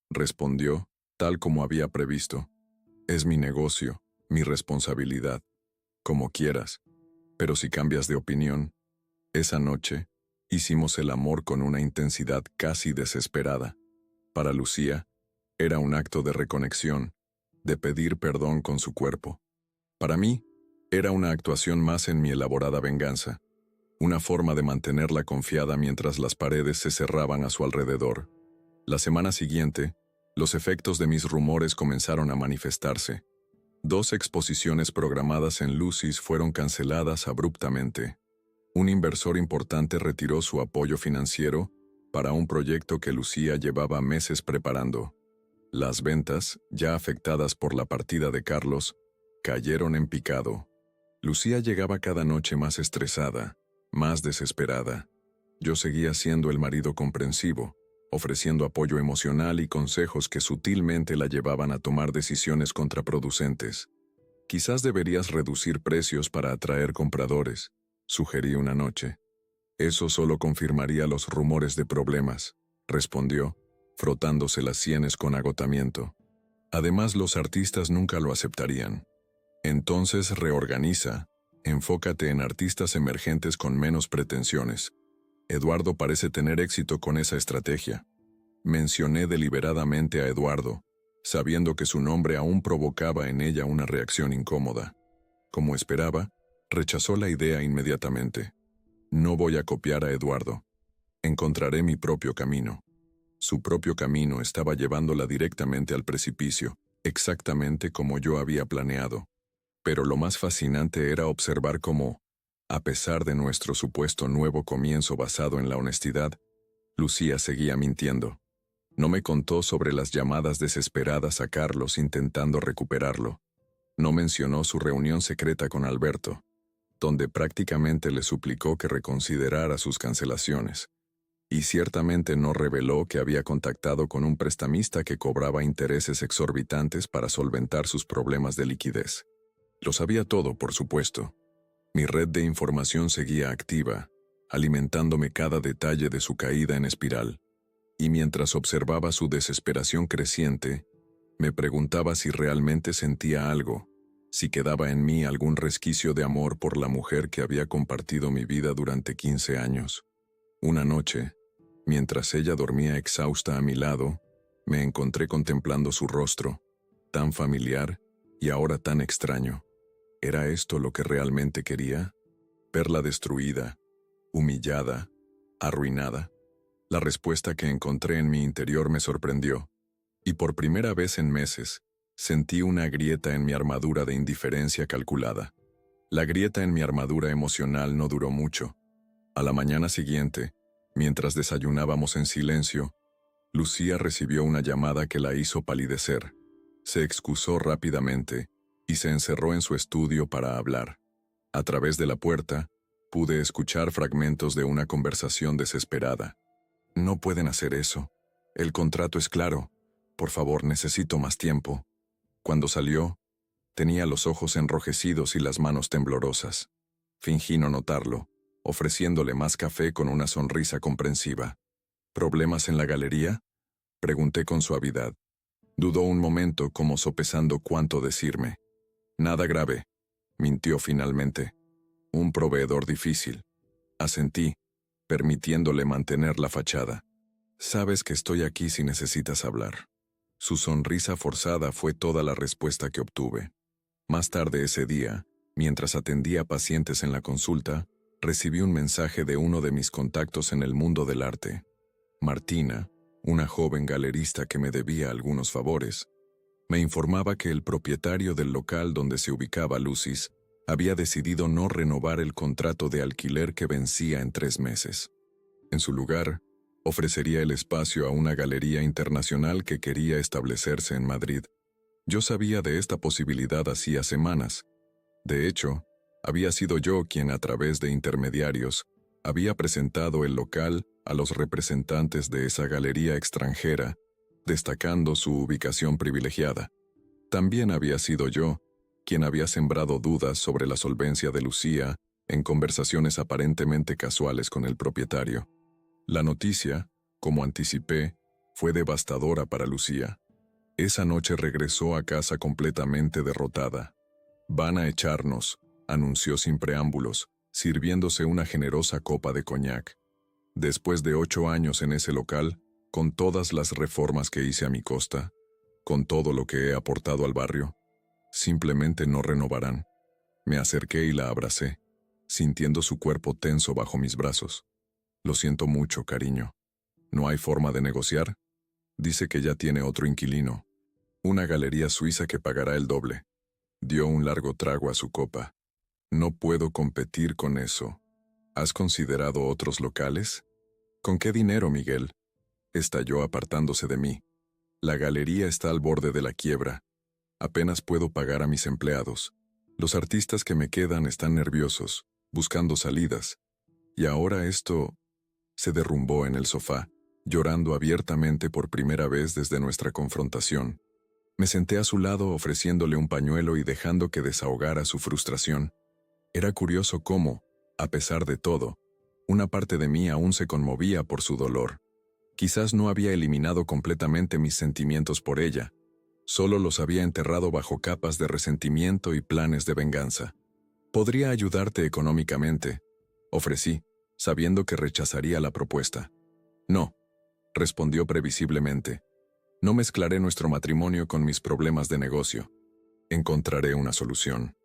respondió, tal como había previsto. «Es mi negocio, mi responsabilidad. Como quieras. Pero si cambias de opinión». Esa noche, hicimos el amor con una intensidad casi desesperada. Para Lucía, era un acto de reconexión, de pedir perdón con su cuerpo. Para mí, era una actuación más en mi elaborada venganza, una forma de mantenerla confiada mientras las paredes se cerraban a su alrededor. La semana siguiente, los efectos de mis rumores comenzaron a manifestarse. 2 exposiciones programadas en Lucis fueron canceladas abruptamente. Un inversor importante retiró su apoyo financiero para un proyecto que Lucía llevaba meses preparando. Las ventas, ya afectadas por la partida de Carlos, cayeron en picado. Lucía llegaba cada noche más estresada, más desesperada. Yo seguía siendo el marido comprensivo, ofreciendo apoyo emocional y consejos que sutilmente la llevaban a tomar decisiones contraproducentes. «Quizás deberías reducir precios para atraer compradores», sugerí una noche. «Eso solo confirmaría los rumores de problemas», respondió, frotándose las sienes con agotamiento. Además, los artistas nunca lo aceptarían. Entonces reorganiza, enfócate en artistas emergentes con menos pretensiones. Eduardo parece tener éxito con esa estrategia. Mencioné deliberadamente a Eduardo, sabiendo que su nombre aún provocaba en ella una reacción incómoda. Como esperaba, rechazó la idea inmediatamente. No voy a copiar a Eduardo. Encontraré mi propio camino. Su propio camino estaba llevándola directamente al precipicio, exactamente como yo había planeado. Pero lo más fascinante era observar cómo, a pesar de nuestro supuesto nuevo comienzo basado en la honestidad, Lucía seguía mintiendo. No me contó sobre las llamadas desesperadas a Carlos intentando recuperarlo. No mencionó su reunión secreta con Alberto, donde prácticamente le suplicó que reconsiderara sus cancelaciones. Y ciertamente no reveló que había contactado con un prestamista que cobraba intereses exorbitantes para solventar sus problemas de liquidez. Lo sabía todo, por supuesto. Mi red de información seguía activa, alimentándome cada detalle de su caída en espiral. Y mientras observaba su desesperación creciente, me preguntaba si realmente sentía algo, si quedaba en mí algún resquicio de amor por la mujer que había compartido mi vida durante 15 años. Una noche, mientras ella dormía exhausta a mi lado, me encontré contemplando su rostro, tan familiar y ahora tan extraño. ¿Era esto lo que realmente quería? ¿Verla destruida, humillada, arruinada? La respuesta que encontré en mi interior me sorprendió, y por primera vez en meses, sentí una grieta en mi armadura de indiferencia calculada. La grieta en mi armadura emocional no duró mucho. A la mañana siguiente, mientras desayunábamos en silencio, Lucía recibió una llamada que la hizo palidecer. Se excusó rápidamente y se encerró en su estudio para hablar. A través de la puerta, pude escuchar fragmentos de una conversación desesperada. No pueden hacer eso. El contrato es claro. Por favor, necesito más tiempo. Cuando salió, tenía los ojos enrojecidos y las manos temblorosas. Fingí no notarlo, ofreciéndole más café con una sonrisa comprensiva. ¿Problemas en la galería?, pregunté con suavidad. Dudó un momento, como sopesando cuánto decirme. Nada grave, mintió finalmente. Un proveedor difícil. Asentí, permitiéndole mantener la fachada. Sabes que estoy aquí si necesitas hablar. Su sonrisa forzada fue toda la respuesta que obtuve. Más tarde ese día, mientras atendía pacientes en la consulta, recibí un mensaje de uno de mis contactos en el mundo del arte. Martina, una joven galerista que me debía algunos favores, me informaba que el propietario del local donde se ubicaba Lucis había decidido no renovar el contrato de alquiler que vencía en 3 meses. En su lugar, ofrecería el espacio a una galería internacional que quería establecerse en Madrid. Yo sabía de esta posibilidad hacía semanas. De hecho, había sido yo quien, a través de intermediarios, había presentado el local a los representantes de esa galería extranjera, destacando su ubicación privilegiada. También había sido yo quien había sembrado dudas sobre la solvencia de Lucía en conversaciones aparentemente casuales con el propietario. La noticia, como anticipé, fue devastadora para Lucía. Esa noche regresó a casa completamente derrotada. «Van a echarnos», anunció sin preámbulos, sirviéndose una generosa copa de coñac. Después de 8 años en ese local, con todas las reformas que hice a mi costa, con todo lo que he aportado al barrio, simplemente no renovarán. Me acerqué y la abracé, sintiendo su cuerpo tenso bajo mis brazos. Lo siento mucho, cariño. ¿No hay forma de negociar? Dice que ya tiene otro inquilino. Una galería suiza que pagará el doble. Dio un largo trago a su copa. No puedo competir con eso. ¿Has considerado otros locales? ¿Con qué dinero, Miguel?, estalló apartándose de mí. La galería está al borde de la quiebra. Apenas puedo pagar a mis empleados. Los artistas que me quedan están nerviosos, buscando salidas. Y ahora esto se derrumbó en el sofá, llorando abiertamente por primera vez desde nuestra confrontación. Me senté a su lado ofreciéndole un pañuelo y dejando que desahogara su frustración. Era curioso cómo, a pesar de todo, una parte de mí aún se conmovía por su dolor. Quizás no había eliminado completamente mis sentimientos por ella, solo los había enterrado bajo capas de resentimiento y planes de venganza. «Podría ayudarte económicamente», ofrecí, sabiendo que rechazaría la propuesta. «No», respondió previsiblemente. «No mezclaré nuestro matrimonio con mis problemas de negocio. Encontraré una solución».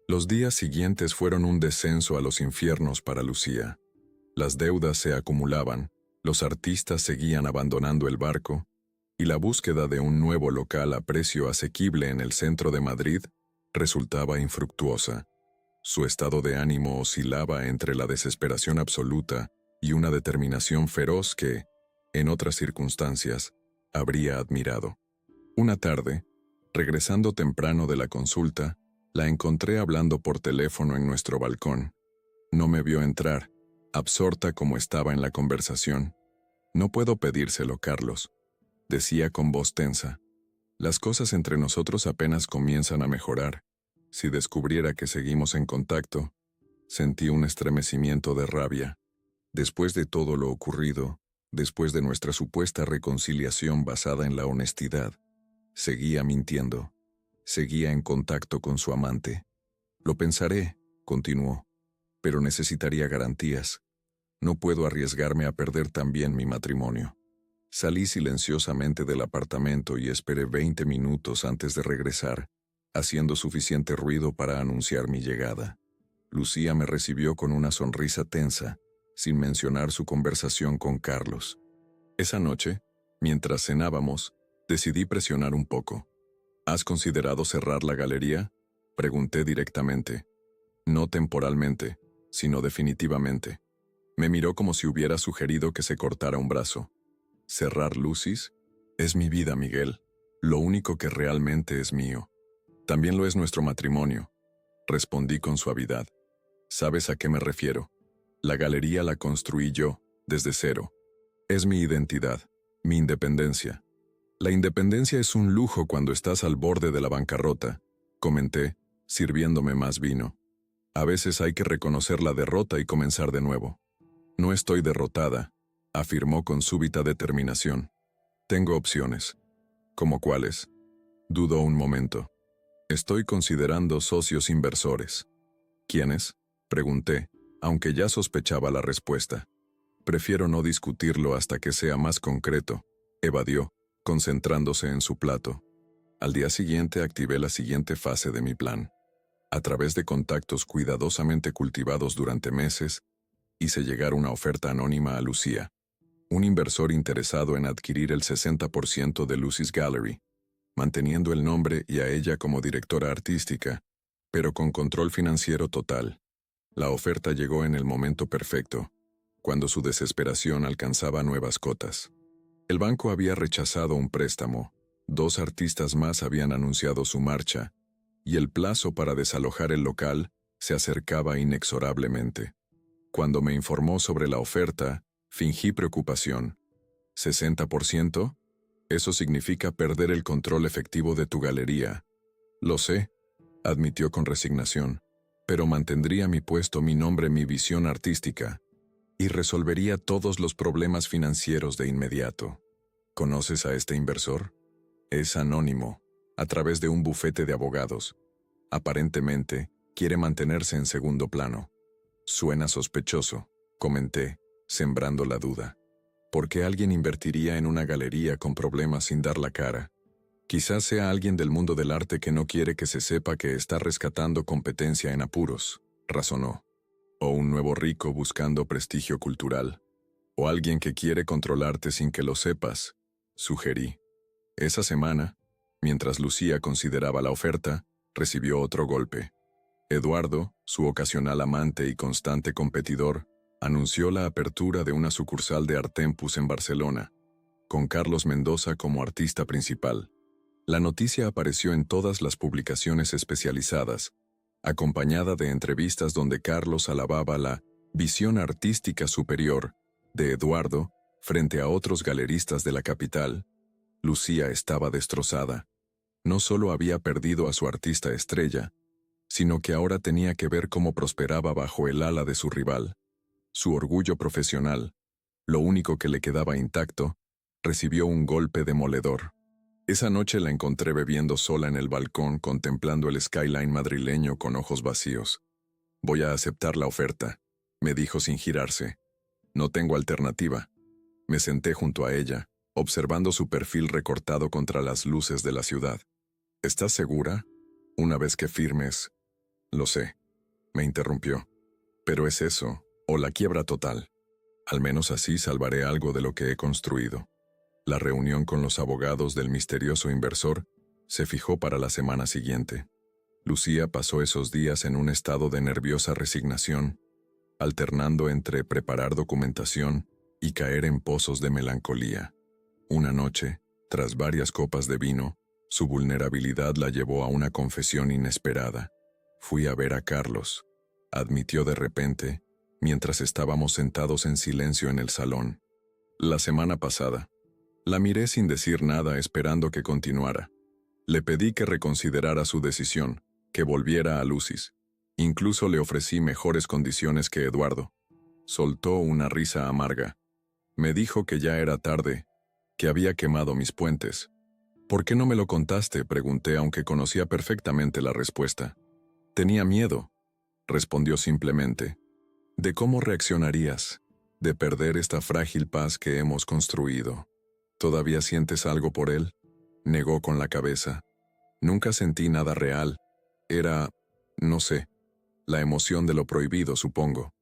Los días siguientes fueron un descenso a los infiernos para Lucía. Las deudas se acumulaban, los artistas seguían abandonando el barco, y la búsqueda de un nuevo local a precio asequible en el centro de Madrid resultaba infructuosa. Su estado de ánimo oscilaba entre la desesperación absoluta y una determinación feroz que, en otras circunstancias, habría admirado. Una tarde, regresando temprano de la consulta, la encontré hablando por teléfono en nuestro balcón. No me vio entrar, absorta como estaba en la conversación. «No puedo pedírselo, Carlos», decía con voz tensa. «Las cosas entre nosotros apenas comienzan a mejorar. Si descubriera que seguimos en contacto». Sentí un estremecimiento de rabia. Después de todo lo ocurrido, después de nuestra supuesta reconciliación basada en la honestidad, seguía mintiendo. Seguía en contacto con su amante. «Lo pensaré», continuó, «pero necesitaría garantías. No puedo arriesgarme a perder también mi matrimonio». Salí silenciosamente del apartamento y esperé 20 minutos antes de regresar, haciendo suficiente ruido para anunciar mi llegada. Lucía me recibió con una sonrisa tensa, sin mencionar su conversación con Carlos. Esa noche, mientras cenábamos, decidí presionar un poco. «¿Has considerado cerrar la galería?», pregunté directamente. «No temporalmente, sino definitivamente». Me miró como si hubiera sugerido que se cortara un brazo. «¿Cerrar Lucy's? Es mi vida, Miguel. Lo único que realmente es mío. También lo es nuestro matrimonio», respondí con suavidad. «¿Sabes a qué me refiero? La galería la construí yo, desde cero. Es mi identidad, mi independencia». «La independencia es un lujo cuando estás al borde de la bancarrota», comenté, sirviéndome más vino. «A veces hay que reconocer la derrota y comenzar de nuevo». «No estoy derrotada», afirmó con súbita determinación. «Tengo opciones». «¿Cómo cuáles?». Dudó un momento. «Estoy considerando socios inversores». «¿Quiénes?», pregunté, aunque ya sospechaba la respuesta. «Prefiero no discutirlo hasta que sea más concreto», evadió, concentrándose en su plato. Al día siguiente activé la siguiente fase de mi plan. A través de contactos cuidadosamente cultivados durante meses, hice llegar una oferta anónima a Lucía, un inversor interesado en adquirir el 60% de Lucy's Gallery, manteniendo el nombre y a ella como directora artística, pero con control financiero total. La oferta llegó en el momento perfecto, cuando su desesperación alcanzaba nuevas cotas. El banco había rechazado un préstamo, 2 artistas más habían anunciado su marcha, y el plazo para desalojar el local se acercaba inexorablemente. Cuando me informó sobre la oferta, fingí preocupación. «¿60%? Eso significa perder el control efectivo de tu galería». «Lo sé», admitió con resignación, «pero mantendría mi puesto, mi nombre, mi visión artística, y resolvería todos los problemas financieros de inmediato». «¿Conoces a este inversor?». «Es anónimo, a través de un bufete de abogados. Aparentemente, quiere mantenerse en segundo plano». «Suena sospechoso», comenté, sembrando la duda. «¿Por qué alguien invertiría en una galería con problemas sin dar la cara?». «Quizás sea alguien del mundo del arte que no quiere que se sepa que está rescatando competencia en apuros», razonó. «O un nuevo rico buscando prestigio cultural. O alguien que quiere controlarte sin que lo sepas», sugerí. Esa semana, mientras Lucía consideraba la oferta, recibió otro golpe. Eduardo, su ocasional amante y constante competidor, anunció la apertura de una sucursal de Artempus en Barcelona, con Carlos Mendoza como artista principal. La noticia apareció en todas las publicaciones especializadas, acompañada de entrevistas donde Carlos alababa la visión artística superior de Eduardo frente a otros galeristas de la capital. Lucía estaba destrozada. No solo había perdido a su artista estrella, sino que ahora tenía que ver cómo prosperaba bajo el ala de su rival. Su orgullo profesional, Lo único que le quedaba intacto, recibió un golpe demoledor. Esa noche la encontré bebiendo sola en el balcón contemplando el skyline madrileño con ojos vacíos. «Voy a aceptar la oferta», me dijo sin girarse. «No tengo alternativa». Me senté junto a ella, observando su perfil recortado contra las luces de la ciudad. «¿Estás segura? Una vez que firmes...» «Lo sé», me interrumpió. «Pero es eso, o la quiebra total. Al menos así salvaré algo de lo que he construido». La reunión con los abogados del misterioso inversor se fijó para la semana siguiente. Lucía pasó esos días en un estado de nerviosa resignación, alternando entre preparar documentación y caer en pozos de melancolía. Una noche, tras varias copas de vino, su vulnerabilidad la llevó a una confesión inesperada. «Fui a ver a Carlos», admitió de repente, mientras estábamos sentados en silencio en el salón. «La semana pasada». La miré sin decir nada esperando que continuara. Le pedí que reconsiderara su decisión, que volviera a Lucis. Incluso le ofrecí mejores condiciones que Eduardo. Soltó una risa amarga. Me dijo que ya era tarde, que había quemado mis puentes. «¿Por qué no me lo contaste?», pregunté aunque conocía perfectamente la respuesta. «Tenía miedo», respondió simplemente. «¿De cómo reaccionarías? De perder esta frágil paz que hemos construido». «¿Todavía sientes algo por él?», negó con la cabeza. «Nunca sentí nada real. Era, no sé, la emoción de lo prohibido, supongo.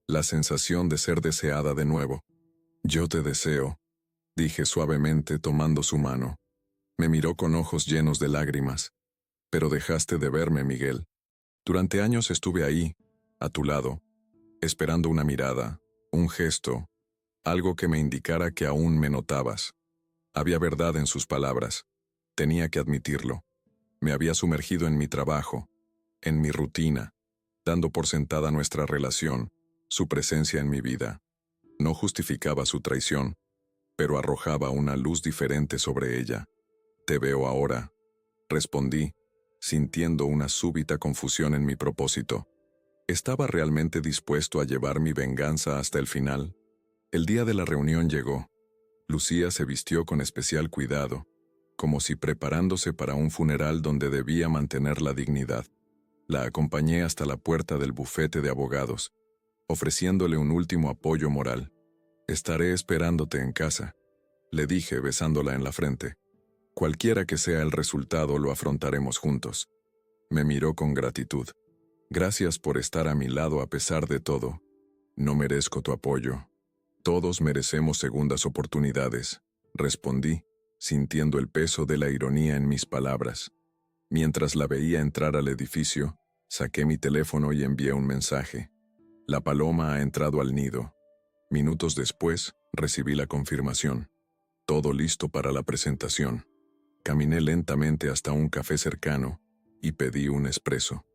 La sensación de ser deseada de nuevo». «Yo te deseo», dije suavemente tomando su mano. Me miró con ojos llenos de lágrimas. «Pero dejaste de verme, Miguel. Durante años estuve ahí, a tu lado, esperando una mirada, un gesto, algo que me indicara que aún me notabas». Había verdad en sus palabras. Tenía que admitirlo. Me había sumergido en mi trabajo, en mi rutina, dando por sentada nuestra relación, su presencia en mi vida. No justificaba su traición, pero arrojaba una luz diferente sobre ella. «Te veo ahora», respondí, sintiendo una súbita confusión en mi propósito. ¿Estaba realmente dispuesto a llevar mi venganza hasta el final? El día de la reunión llegó. Lucía se vistió con especial cuidado, como si preparándose para un funeral donde debía mantener la dignidad. La acompañé hasta la puerta del bufete de abogados, ofreciéndole un último apoyo moral. «Estaré esperándote en casa», le dije besándola en la frente. «Cualquiera que sea el resultado lo afrontaremos juntos». Me miró con gratitud. «Gracias por estar a mi lado a pesar de todo. No merezco tu apoyo». «Todos merecemos segundas oportunidades», respondí, sintiendo el peso de la ironía en mis palabras. Mientras la veía entrar al edificio, saqué mi teléfono y envié un mensaje. «La paloma ha entrado al nido». Minutos después, recibí la confirmación. Todo listo para la presentación. Caminé lentamente hasta un café cercano y pedí un espresso.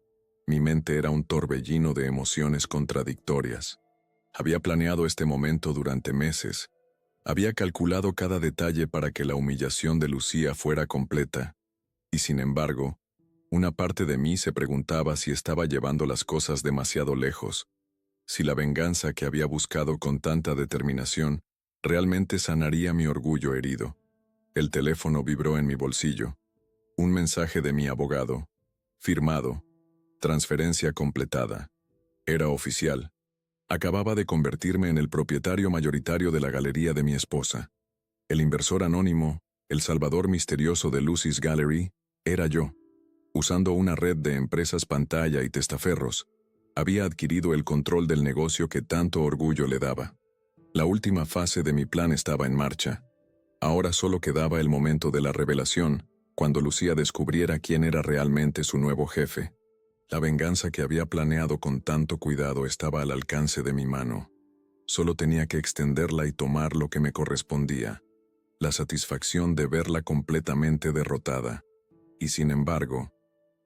Mi mente era un torbellino de emociones contradictorias. Había planeado este momento durante meses. Había calculado cada detalle para que la humillación de Lucía fuera completa. Y sin embargo, una parte de mí se preguntaba si estaba llevando las cosas demasiado lejos, si la venganza que había buscado con tanta determinación realmente sanaría mi orgullo herido. El teléfono vibró en mi bolsillo. Un mensaje de mi abogado. Firmado. Transferencia completada. Era oficial. Acababa de convertirme en el propietario mayoritario de la galería de mi esposa. El inversor anónimo, el salvador misterioso de Lucis Gallery, era yo. Usando una red de empresas pantalla y testaferros, había adquirido el control del negocio que tanto orgullo le daba. La última fase de mi plan estaba en marcha. Ahora solo quedaba el momento de la revelación, cuando Lucía descubriera quién era realmente su nuevo jefe. La venganza que había planeado con tanto cuidado estaba al alcance de mi mano. Solo tenía que extenderla y tomar lo que me correspondía. La satisfacción de verla completamente derrotada. Y sin embargo,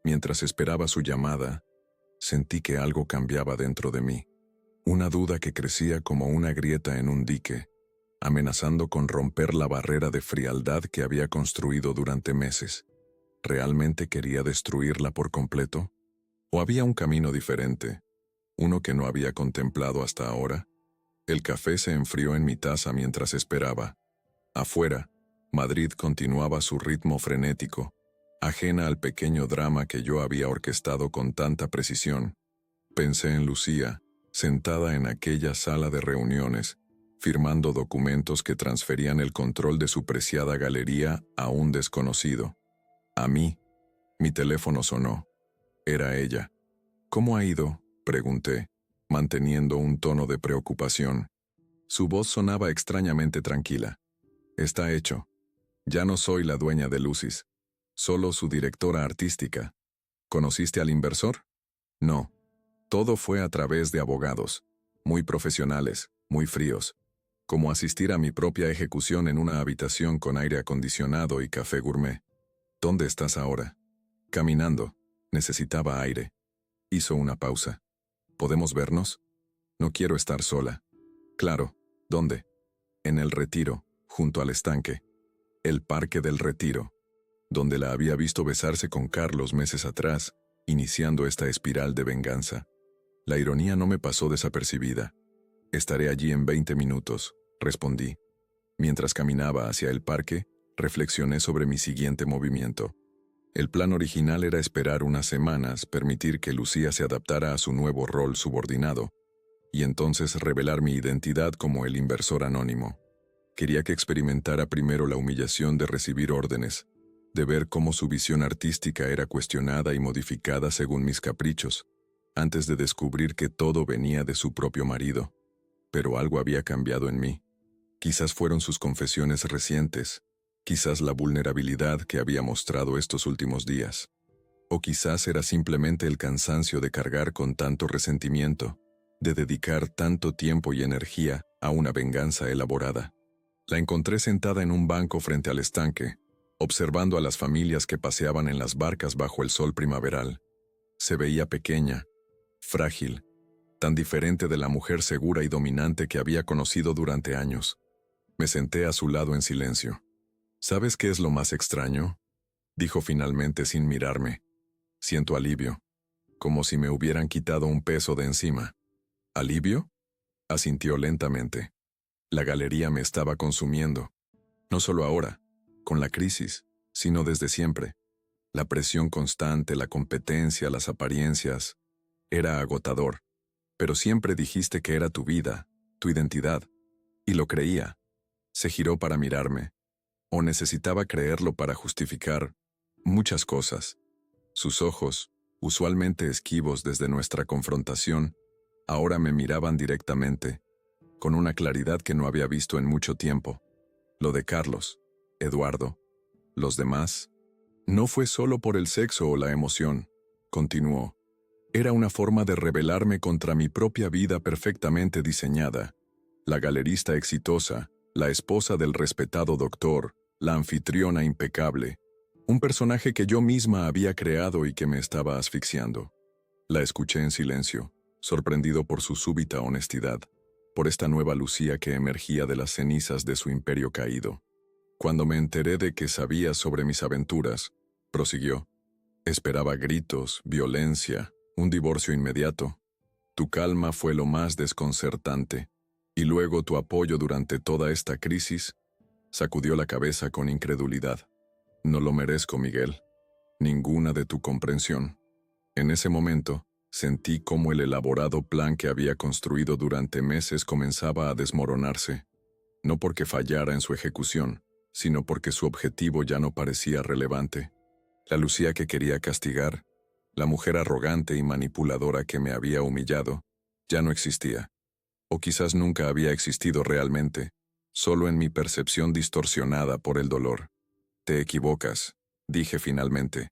mientras esperaba su llamada, sentí que algo cambiaba dentro de mí. Una duda que crecía como una grieta en un dique, amenazando con romper la barrera de frialdad que había construido durante meses. ¿Realmente quería destruirla por completo? ¿O había un camino diferente, uno que no había contemplado hasta ahora? El café se enfrió en mi taza mientras esperaba. Afuera, Madrid continuaba su ritmo frenético, ajena al pequeño drama que yo había orquestado con tanta precisión. Pensé en Lucía, sentada en aquella sala de reuniones, firmando documentos que transferían el control de su preciada galería a un desconocido. A mí, mi teléfono sonó. Era ella. «¿Cómo ha ido?», pregunté, manteniendo un tono de preocupación. Su voz sonaba extrañamente tranquila. «Está hecho. Ya no soy la dueña de Lucis, solo su directora artística. ¿Conociste al inversor?». «No. Todo fue a través de abogados, muy profesionales, muy fríos. Como asistir a mi propia ejecución en una habitación con aire acondicionado y café gourmet». «¿Dónde estás ahora?». «Caminando. Necesitaba aire». Hizo una pausa. «¿Podemos vernos?». «No quiero estar sola». «Claro. ¿Dónde?». «En el Retiro, junto al estanque». El Parque del Retiro, donde la había visto besarse con Carlos meses atrás, iniciando esta espiral de venganza. La ironía no me pasó desapercibida. «Estaré allí en 20 minutos», respondí. Mientras caminaba hacia el parque, reflexioné sobre mi siguiente movimiento. El plan original era esperar unas semanas, permitir que Lucía se adaptara a su nuevo rol subordinado, y entonces revelar mi identidad como el inversor anónimo. Quería que experimentara primero la humillación de recibir órdenes, de ver cómo su visión artística era cuestionada y modificada según mis caprichos, antes de descubrir que todo venía de su propio marido. Pero algo había cambiado en mí. Quizás fueron sus confesiones recientes, quizás la vulnerabilidad que había mostrado estos últimos días. O quizás era simplemente el cansancio de cargar con tanto resentimiento, de dedicar tanto tiempo y energía a una venganza elaborada. La encontré sentada en un banco frente al estanque, observando a las familias que paseaban en las barcas bajo el sol primaveral. Se veía pequeña, frágil, tan diferente de la mujer segura y dominante que había conocido durante años. Me senté a su lado en silencio. «¿Sabes qué es lo más extraño?», dijo finalmente sin mirarme. «Siento alivio, como si me hubieran quitado un peso de encima». «¿Alivio?», asintió lentamente. La galería me estaba consumiendo. No solo ahora, con la crisis, sino desde siempre. La presión constante, la competencia, las apariencias. Era agotador. Pero siempre dijiste que era tu vida, tu identidad. Y lo creía. Se giró para mirarme. O necesitaba creerlo para justificar muchas cosas. Sus ojos, usualmente esquivos desde nuestra confrontación, ahora me miraban directamente, con una claridad que no había visto en mucho tiempo. Lo de Carlos, Eduardo, los demás, no fue solo por el sexo o la emoción, continuó. Era una forma de rebelarme contra mi propia vida perfectamente diseñada. La galerista exitosa, la esposa del respetado doctor, la anfitriona impecable, un personaje que yo misma había creado y que me estaba asfixiando. La escuché en silencio, sorprendido por su súbita honestidad, por esta nueva Lucía que emergía de las cenizas de su imperio caído. Cuando me enteré de que sabía sobre mis aventuras, prosiguió, esperaba gritos, violencia, un divorcio inmediato. Tu calma fue lo más desconcertante, y luego tu apoyo durante toda esta crisis. Sacudió la cabeza con incredulidad. No lo merezco, Miguel. Ninguna de tu comprensión. En ese momento, sentí cómo el elaborado plan que había construido durante meses comenzaba a desmoronarse, no porque fallara en su ejecución, sino porque su objetivo ya no parecía relevante. La Lucía que quería castigar, la mujer arrogante y manipuladora que me había humillado, ya no existía. O quizás nunca había existido realmente, solo en mi percepción distorsionada por el dolor. Te equivocas, dije finalmente.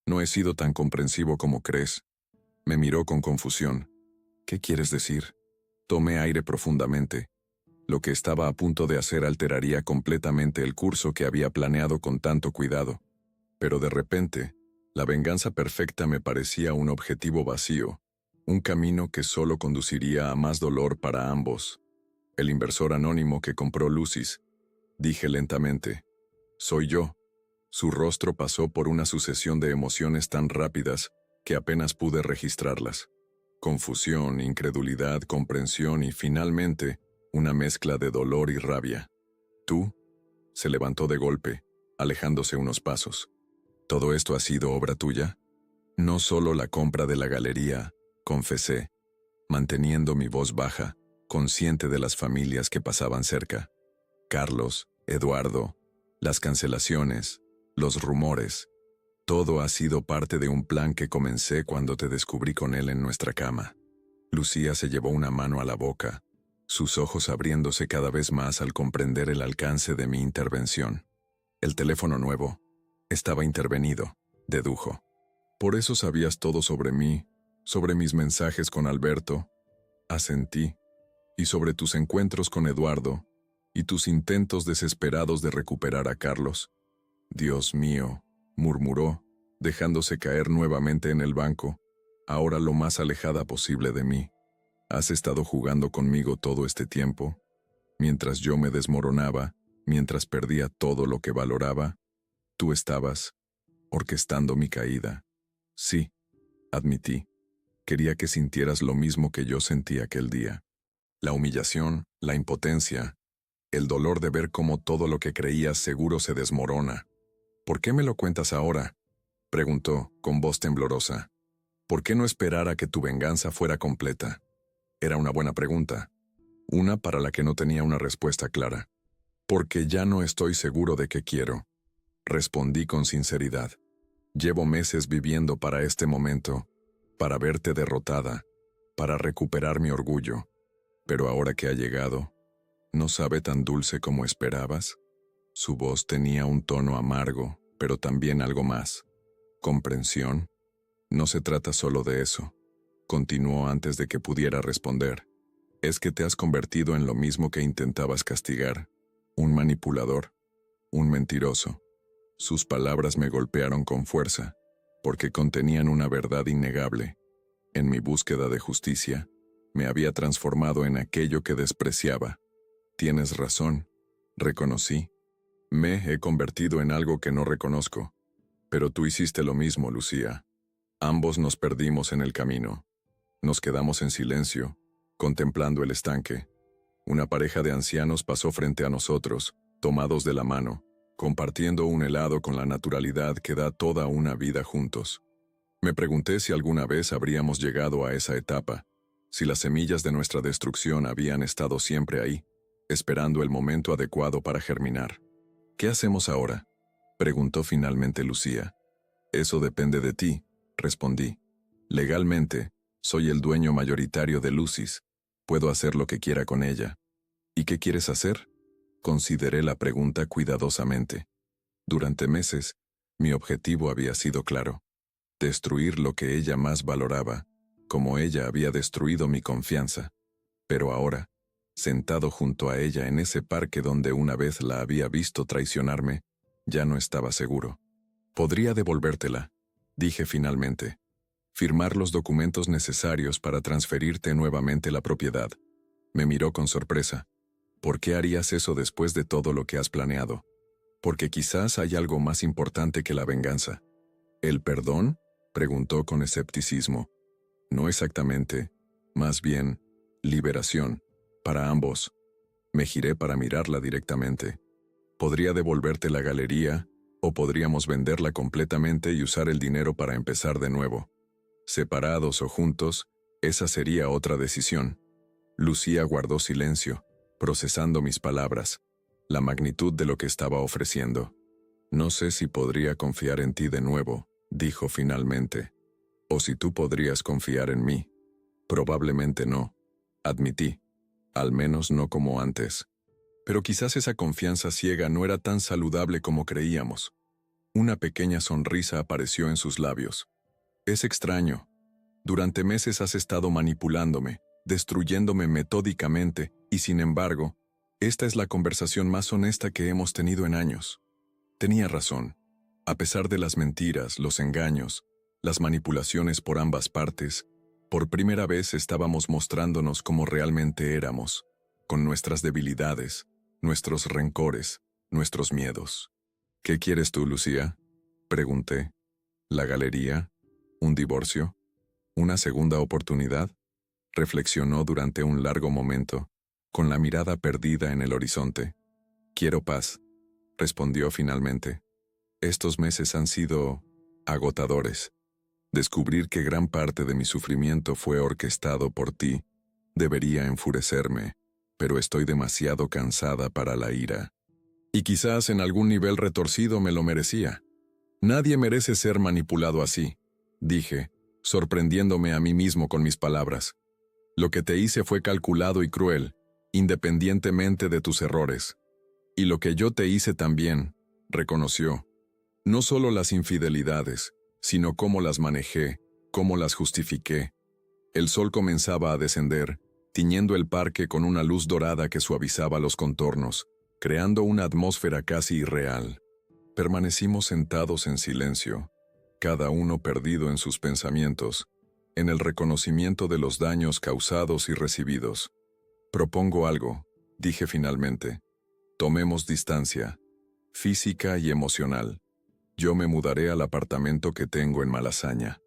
No he sido tan comprensivo como crees. Me miró con confusión. ¿Qué quieres decir? Tomé aire profundamente. Lo que estaba a punto de hacer alteraría completamente el curso que había planeado con tanto cuidado. Pero de repente, la venganza perfecta me parecía un objetivo vacío, un camino que solo conduciría a más dolor para ambos. El inversor anónimo que compró Lucis, dije lentamente. Soy yo. Su rostro pasó por una sucesión de emociones tan rápidas que apenas pude registrarlas. Confusión, incredulidad, comprensión y, finalmente, una mezcla de dolor y rabia. ¿Tú? Se levantó de golpe, alejándose unos pasos. ¿Todo esto ha sido obra tuya? No solo la compra de la galería, confesé, manteniendo mi voz baja, consciente de las familias que pasaban cerca. Carlos, Eduardo, las cancelaciones, los rumores, todo ha sido parte de un plan que comencé cuando te descubrí con él en nuestra cama. Lucía se llevó una mano a la boca, sus ojos abriéndose cada vez más al comprender el alcance de mi intervención. El teléfono nuevo estaba intervenido, dedujo. Por eso sabías todo sobre mí, sobre mis mensajes con Alberto, asentí, y sobre tus encuentros con Eduardo, y tus intentos desesperados de recuperar a Carlos. Dios mío, murmuró, dejándose caer nuevamente en el banco, ahora lo más alejada posible de mí. ¿Has estado jugando conmigo todo este tiempo? Mientras yo me desmoronaba, mientras perdía todo lo que valoraba, tú estabas orquestando mi caída. Sí, admití. Quería que sintieras lo mismo que yo sentí aquel día. La humillación, la impotencia, el dolor de ver cómo todo lo que creías seguro se desmorona. ¿Por qué me lo cuentas ahora?, preguntó, con voz temblorosa. ¿Por qué no esperar a que tu venganza fuera completa? Era una buena pregunta, una para la que no tenía una respuesta clara. Porque ya no estoy seguro de qué quiero, respondí con sinceridad. Llevo meses viviendo para este momento, para verte derrotada, para recuperar mi orgullo. Pero ahora que ha llegado, ¿no sabe tan dulce como esperabas? Su voz tenía un tono amargo, pero también algo más. ¿Comprensión? No se trata solo de eso, continuó antes de que pudiera responder. Es que te has convertido en lo mismo que intentabas castigar, un manipulador, un mentiroso. Sus palabras me golpearon con fuerza, porque contenían una verdad innegable. En mi búsqueda de justicia, me había transformado en aquello que despreciaba. Tienes razón, reconocí. Me he convertido en algo que no reconozco. Pero tú hiciste lo mismo, Lucía. Ambos nos perdimos en el camino. Nos quedamos en silencio, contemplando el estanque. Una pareja de ancianos pasó frente a nosotros, tomados de la mano, compartiendo un helado con la naturalidad que da toda una vida juntos. Me pregunté si alguna vez habríamos llegado a esa etapa, si las semillas de nuestra destrucción habían estado siempre ahí, esperando el momento adecuado para germinar. ¿Qué hacemos ahora?, preguntó finalmente Lucía. Eso depende de ti, respondí. Legalmente, soy el dueño mayoritario de Lucis. Puedo hacer lo que quiera con ella. ¿Y qué quieres hacer?, consideré la pregunta cuidadosamente. Durante meses, mi objetivo había sido claro: destruir lo que ella más valoraba, como ella había destruido mi confianza. Pero ahora, sentado junto a ella en ese parque donde una vez la había visto traicionarme, ya no estaba seguro. Podría devolvértela, dije finalmente. Firmar los documentos necesarios para transferirte nuevamente la propiedad. Me miró con sorpresa. ¿Por qué harías eso después de todo lo que has planeado? Porque quizás hay algo más importante que la venganza. ¿El perdón?, preguntó con escepticismo. No exactamente. Más bien, liberación. Para ambos. Me giré para mirarla directamente. Podría devolverte la galería, o podríamos venderla completamente y usar el dinero para empezar de nuevo. Separados o juntos, esa sería otra decisión. Lucía guardó silencio, procesando mis palabras, la magnitud de lo que estaba ofreciendo. No sé si podría confiar en ti de nuevo, dijo finalmente. O si tú podrías confiar en mí. Probablemente no, admití. Al menos no como antes. Pero quizás esa confianza ciega no era tan saludable como creíamos. Una pequeña sonrisa apareció en sus labios. Es extraño. Durante meses has estado manipulándome, destruyéndome metódicamente, y sin embargo, esta es la conversación más honesta que hemos tenido en años. Tenía razón. A pesar de las mentiras, los engaños, las manipulaciones por ambas partes, por primera vez estábamos mostrándonos como realmente éramos, con nuestras debilidades, nuestros rencores, nuestros miedos. ¿Qué quieres tú, Lucía?, pregunté. ¿La galería? ¿Un divorcio? ¿Una segunda oportunidad? Reflexionó durante un largo momento. con la mirada perdida en el horizonte. Quiero paz, respondió finalmente. Estos meses han sido agotadores. Descubrir que gran parte de mi sufrimiento fue orquestado por ti debería enfurecerme, pero estoy demasiado cansada para la ira. Y quizás en algún nivel retorcido me lo merecía. Nadie merece ser manipulado así, dije, sorprendiéndome a mí mismo con mis palabras. Lo que te hice fue calculado y cruel, independientemente de tus errores. Y lo que yo te hice también, reconoció. No solo las infidelidades, sino cómo las manejé, cómo las justifiqué. El sol comenzaba a descender, tiñendo el parque con una luz dorada que suavizaba los contornos, creando una atmósfera casi irreal. Permanecimos sentados en silencio, cada uno perdido en sus pensamientos, en el reconocimiento de los daños causados y recibidos. Propongo algo, dije finalmente. Tomemos distancia, física y emocional. Yo me mudaré al apartamento que tengo en Malasaña.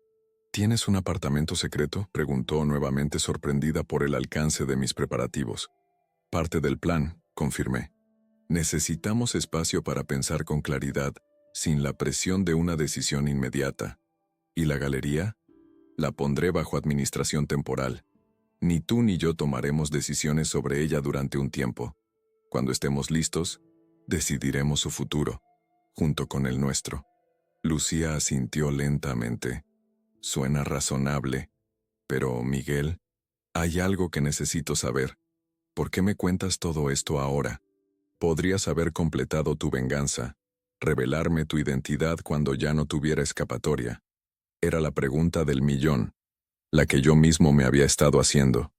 ¿Tienes un apartamento secreto?, preguntó nuevamente sorprendida por el alcance de mis preparativos. Parte del plan, confirmé. Necesitamos espacio para pensar con claridad, sin la presión de una decisión inmediata. ¿Y la galería? La pondré bajo administración temporal. Ni tú ni yo tomaremos decisiones sobre ella durante un tiempo. Cuando estemos listos, decidiremos su futuro, junto con el nuestro. Lucía asintió lentamente. Suena razonable. Pero, Miguel, hay algo que necesito saber. ¿Por qué me cuentas todo esto ahora? Podrías haber completado tu venganza, revelarme tu identidad cuando ya no tuviera escapatoria. Era la pregunta del millón, la que yo mismo me había estado haciendo,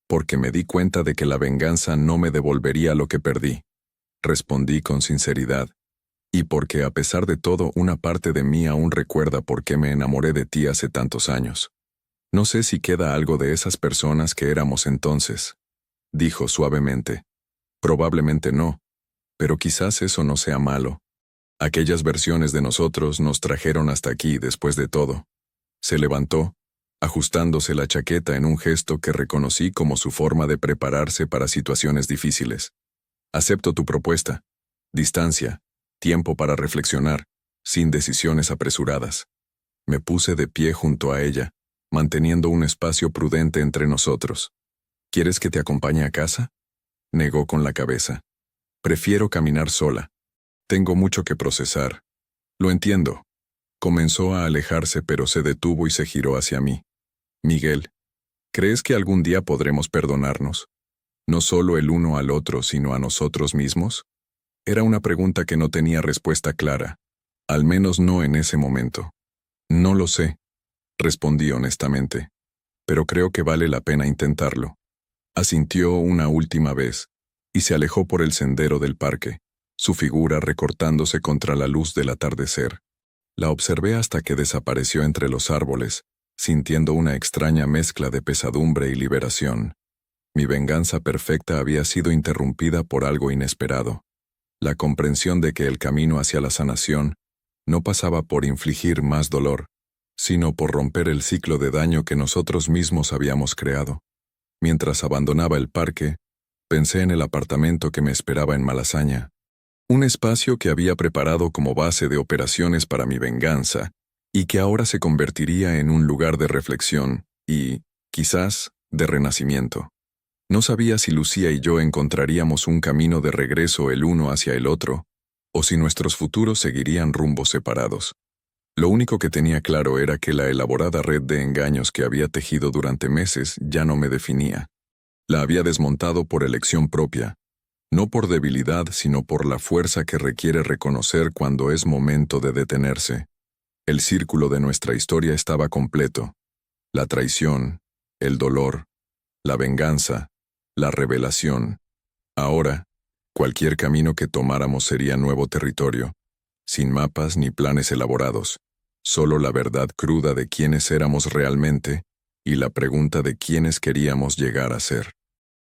porque me di cuenta de que la venganza no me devolvería lo que perdí. Respondí con sinceridad. Y porque a pesar de todo una parte de mí aún recuerda por qué me enamoré de ti hace tantos años. No sé si queda algo de esas personas que éramos entonces, dijo suavemente. Probablemente no, pero quizás eso no sea malo. Aquellas versiones de nosotros nos trajeron hasta aquí después de todo. Se levantó, ajustándose la chaqueta en un gesto que reconocí como su forma de prepararse para situaciones difíciles. Acepto tu propuesta. Distancia. Tiempo para reflexionar, sin decisiones apresuradas. Me puse de pie junto a ella, manteniendo un espacio prudente entre nosotros. ¿Quieres que te acompañe a casa? Negó con la cabeza. Prefiero caminar sola. Tengo mucho que procesar. Lo entiendo. Comenzó a alejarse, pero se detuvo y se giró hacia mí. Miguel, ¿crees que algún día podremos perdonarnos? No solo el uno al otro, sino a nosotros mismos. Era una pregunta que no tenía respuesta clara, al menos no en ese momento. No lo sé, respondí honestamente, pero creo que vale la pena intentarlo. Asintió una última vez, y se alejó por el sendero del parque, su figura recortándose contra la luz del atardecer. La observé hasta que desapareció entre los árboles, sintiendo una extraña mezcla de pesadumbre y liberación. Mi venganza perfecta había sido interrumpida por algo inesperado. La comprensión de que el camino hacia la sanación no pasaba por infligir más dolor, sino por romper el ciclo de daño que nosotros mismos habíamos creado. Mientras abandonaba el parque, pensé en el apartamento que me esperaba en Malasaña, un espacio que había preparado como base de operaciones para mi venganza y que ahora se convertiría en un lugar de reflexión y, quizás, de renacimiento. No sabía si Lucía y yo encontraríamos un camino de regreso el uno hacia el otro, o si nuestros futuros seguirían rumbos separados. Lo único que tenía claro era que la elaborada red de engaños que había tejido durante meses ya no me definía. La había desmontado por elección propia, no por debilidad, sino por la fuerza que requiere reconocer cuando es momento de detenerse. El círculo de nuestra historia estaba completo. La traición, el dolor, la venganza, la revelación. Ahora, cualquier camino que tomáramos sería nuevo territorio, sin mapas ni planes elaborados, solo la verdad cruda de quiénes éramos realmente y la pregunta de quiénes queríamos llegar a ser.